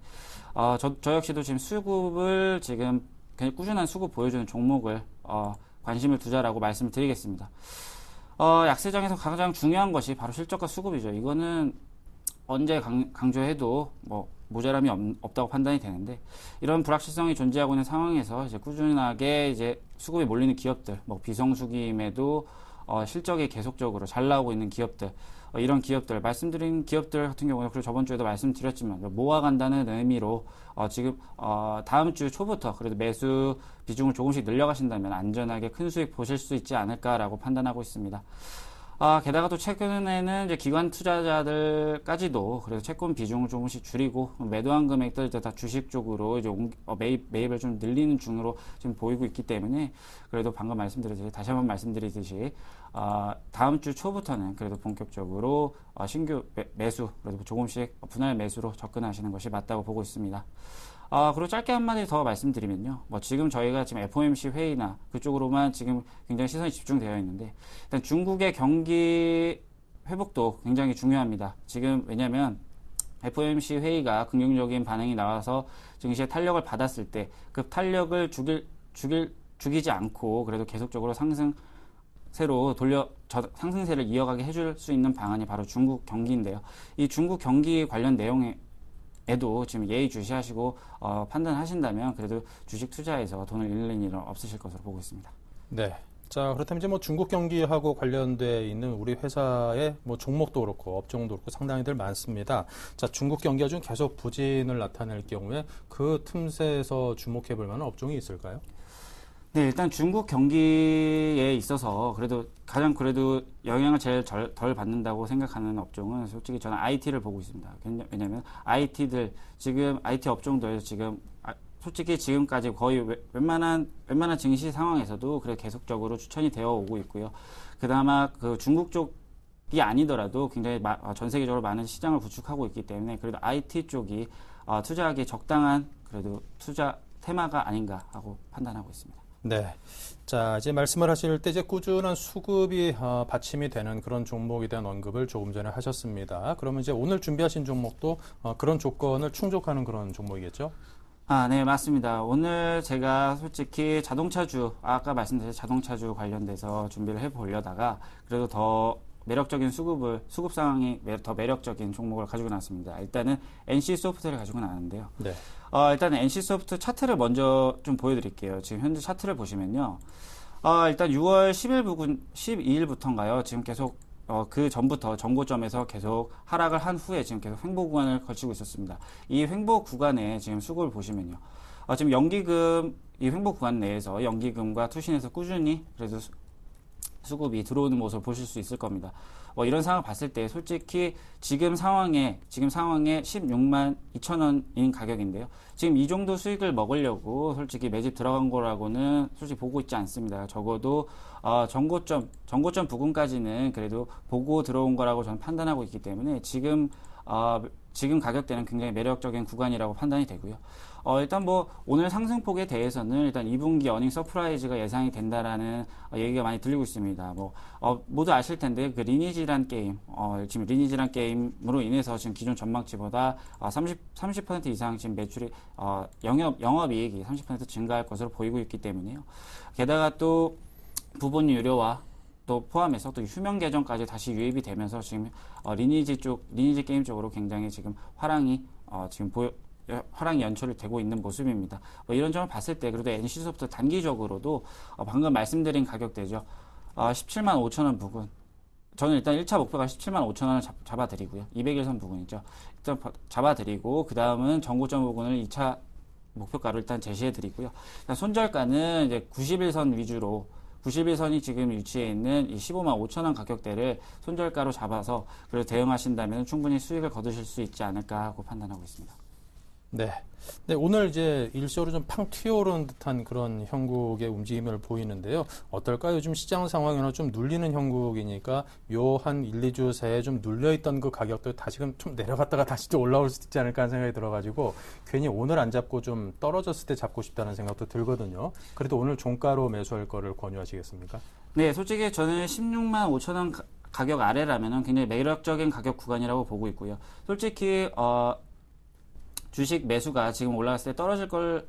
저 역시도 지금 수급을 지금 굉장히 꾸준한 수급 보여주는 종목을 관심을 두자라고 말씀을 드리겠습니다. 약세장에서 가장 중요한 것이 바로 실적과 수급이죠. 이거는 언제 강조해도 뭐 모자람이 없다고 판단이 되는데, 이런 불확실성이 존재하고 있는 상황에서 이제 꾸준하게 이제 수급이 몰리는 기업들, 뭐 비성수기임에도 실적이 계속적으로 잘 나오고 있는 기업들, 이런 기업들, 말씀드린 기업들 같은 경우는, 그리고 저번 주에도 말씀드렸지만 모아간다는 의미로 지금 다음 주 초부터 그래도 매수 비중을 조금씩 늘려가신다면 안전하게 큰 수익 보실 수 있지 않을까라고 판단하고 있습니다. 게다가 또 최근에는 이제 기관 투자자들까지도 그래서 채권 비중을 조금씩 줄이고 매도한 금액들 이제 다 주식 쪽으로 이제 매입을 좀 늘리는 중으로 지금 보이고 있기 때문에, 그래도 방금 말씀드렸듯이, 다시 한번 말씀드리듯이 다음 주 초부터는 그래도 본격적으로 신규 매수, 그래도 조금씩 분할 매수로 접근하시는 것이 맞다고 보고 있습니다. 그리고 짧게 한마디 더 말씀드리면요. 뭐 지금 저희가 지금 FOMC 회의나 그쪽으로만 지금 굉장히 시선이 집중되어 있는데, 일단 중국의 경기 회복도 굉장히 중요합니다. 지금 왜냐면 FOMC 회의가 긍정적인 반응이 나와서 증시에 탄력을 받았을 때 그 탄력을 죽이지 않고 그래도 계속적으로 상승세로 상승세를 이어가게 해줄 수 있는 방안이 바로 중국 경기인데요. 이 중국 경기 관련 내용에도 지금 예의주시하시고 판단하신다면 그래도 주식 투자에서 돈을 잃는 일은 없으실 것으로 보고 있습니다. 네. 자, 그렇다면 이제 뭐 중국 경기하고 관련돼 있는 우리 회사의 뭐 종목도 그렇고 업종도 그렇고 상당히들 많습니다. 자, 중국 경기가 좀 계속 부진을 나타낼 경우에 그 틈새에서 주목해 볼 만한 업종이 있을까요? 네, 일단 중국 경기에 있어서 가장 영향을 제일 덜 받는다고 생각하는 업종은 솔직히 저는 IT를 보고 있습니다. 왜냐면 지금 IT 업종들 지금 솔직히 지금까지 거의 웬만한 증시 상황에서도 그래 계속적으로 추천이 되어 오고 있고요. 그나마 그 중국 쪽이 아니더라도 굉장히 전 세계적으로 많은 시장을 구축하고 있기 때문에 그래도 IT 쪽이 투자하기에 적당한 그래도 투자 테마가 아닌가 하고 판단하고 있습니다. 네. 자, 이제 말씀을 하실 때 이제 꾸준한 수급이 받침이 되는 그런 종목에 대한 언급을 조금 전에 하셨습니다. 그러면 이제 오늘 준비하신 종목도 그런 조건을 충족하는 그런 종목이겠죠? 네, 맞습니다. 오늘 제가 솔직히 아까 말씀드린 자동차주 관련돼서 준비를 해보려다가 그래도 더 매력적인 수급 상황이 더 매력적인 종목을 가지고 나왔습니다. 일단은 NC소프트를 가지고 나왔는데요. 네. 일단은 NC소프트 차트를 먼저 좀 보여드릴게요. 지금 현재 차트를 보시면요. 일단 6월 12일부터인가요? 지금 계속 그 전부터 전고점에서 계속 하락을 한 후에 지금 계속 횡보 구간을 거치고 있었습니다. 이 횡보 구간에 지금 수급을 보시면요. 지금 이 횡보 구간 내에서 연기금과 투신에서 꾸준히 그래도 수급이 들어오는 모습을 보실 수 있을 겁니다. 이런 상황을 봤을 때 솔직히 지금 상황에 16만 2천 원인 가격인데요. 지금 이 정도 수익을 먹으려고 솔직히 매집 들어간 거라고는 솔직히 보고 있지 않습니다. 적어도 전고점 부근까지는 그래도 보고 들어온 거라고 저는 판단하고 있기 때문에 지금 가격대는 굉장히 매력적인 구간이라고 판단이 되고요. 일단 뭐 오늘 상승폭에 대해서는 일단 2분기 어닝 서프라이즈가 예상이 된다라는 얘기가 많이 들리고 있습니다. 모두 아실 텐데 그 리니지란 게임, 지금 리니지란 게임으로 인해서 지금 기존 전망치보다 30% 이상 지금 매출이 영업이익이 30% 증가할 것으로 보이고 있기 때문에요. 게다가 또 부분 유료와 또 포함해서 또 휴면 계정까지 다시 유입이 되면서 지금 리니지 게임 쪽으로 굉장히 지금 화랑이 연출이 되고 있는 모습입니다. 이런 점을 봤을 때 그래도 NC소프트 단기적으로도 방금 말씀드린 가격대죠. 17만 5천 원 부근. 저는 일단 1차 목표가 17만 5천 원을 잡아드리고요. 200일선 부근이죠. 일단 잡아드리고 그 다음은 전고점 부근을 2차 목표가로 일단 제시해드리고요. 손절가는 이제 90일선 위주로 90일선이 지금 위치해 있는 이 15만 5천 원 가격대를 손절가로 잡아서 그래도 대응하신다면 충분히 수익을 거두실 수 있지 않을까 하고 판단하고 있습니다. 네. 네, 오늘 이제 일시적으로 좀 팡 튀어오른 듯한 그런 형국의 움직임을 보이는데요. 어떨까요? 요즘 시장 상황이나 좀 눌리는 형국이니까 요 한 1, 2주 새에 좀 눌려있던 그 가격도 다시금 좀 내려갔다가 다시 또 올라올 수 있지 않을까 하는 생각이 들어가지고 괜히 오늘 안 잡고 좀 떨어졌을 때 잡고 싶다는 생각도 들거든요. 그래도 오늘 종가로 매수할 거를 권유하시겠습니까? 네, 솔직히 저는 16만 5천 원 가격 아래라면 굉장히 매력적인 가격 구간이라고 보고 있고요. 솔직히 주식 매수가 지금 올라갔을 때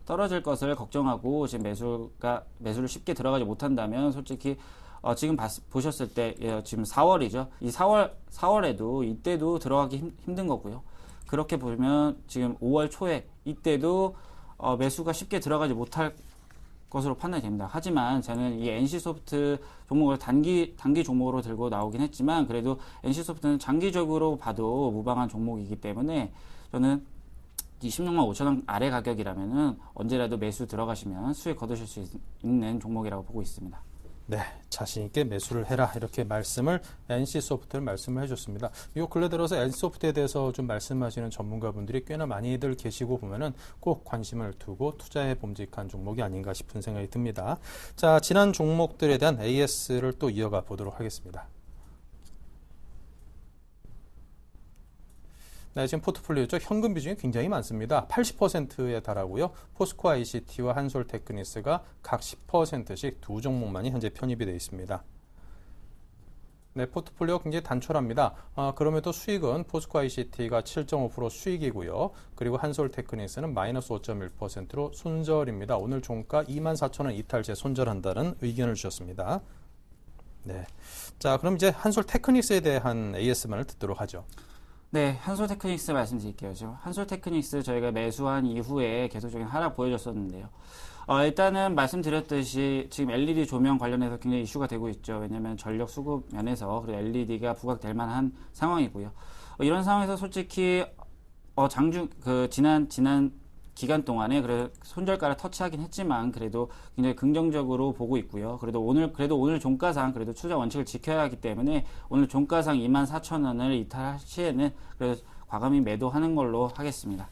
떨어질 것을 걱정하고 지금 매수를 쉽게 들어가지 못한다면 솔직히 지금 보셨을 때 지금 4월이죠. 이 4월에도 이때도 들어가기 힘든 거고요. 그렇게 보면 지금 5월 초에 이때도 매수가 쉽게 들어가지 못할 것으로 판단이 됩니다. 하지만 저는 이 NC소프트 종목을 단기 종목으로 들고 나오긴 했지만 그래도 NC소프트는 장기적으로 봐도 무방한 종목이기 때문에 저는 이 16만 5천 원 아래 가격이라면은 언제라도 매수 들어가시면 수익 거두실 수 있는 종목이라고 보고 있습니다. 네, 자신 있게 매수를 해라 이렇게 말씀을 NC소프트를 말씀을 해줬습니다. 이 근래 들어서 NC소프트에 대해서 좀 말씀하시는 전문가분들이 꽤나 많이들 계시고 보면은 꼭 관심을 두고 투자에 봄직한 종목이 아닌가 싶은 생각이 듭니다. 자, 지난 종목들에 대한 AS를 또 이어가 보도록 하겠습니다. 네, 지금 포트폴리오죠. 현금 비중이 굉장히 많습니다. 80%에 달하고요. 포스코 ICT와 한솔테크니스가 각 10%씩 두 종목만이 현재 편입이 되어 있습니다. 네, 포트폴리오 굉장히 단촐합니다. 그럼에도 수익은 포스코 ICT가 7.5% 수익이고요. 그리고 한솔테크니스는 마이너스 5.1%로 손절입니다. 오늘 종가 24,000원 이탈제 손절한다는 의견을 주셨습니다. 네, 자, 그럼 이제 한솔테크니스에 대한 AS만을 듣도록 하죠. 네, 한솔테크닉스 말씀드릴게요. 지금 한솔테크닉스 저희가 매수한 이후에 계속적인 하락 보여줬었는데요. 일단은 말씀드렸듯이 지금 LED 조명 관련해서 굉장히 이슈가 되고 있죠. 왜냐하면 전력 수급 면에서 그리고 LED가 부각될 만한 상황이고요. 이런 상황에서 솔직히 지난 기간 동안에 손절가를 터치하긴 했지만 그래도 굉장히 긍정적으로 보고 있고요. 그래도 오늘 종가상 그래도 투자 원칙을 지켜야 하기 때문에 오늘 종가상 24,000원을 이탈할 시에는 그래도 과감히 매도하는 걸로 하겠습니다.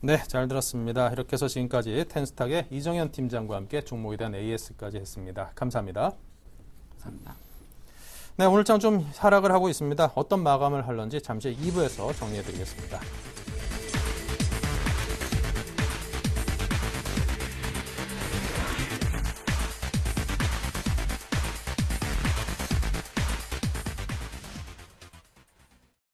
네, 잘 들었습니다. 이렇게 해서 지금까지 텐스탁의 이정현 팀장과 함께 종목에 대한 AS까지 했습니다. 감사합니다. 감사합니다. 네, 오늘 장 좀 하락을 하고 있습니다. 어떤 마감을 할런지 잠시 2부에서 정리해 드리겠습니다.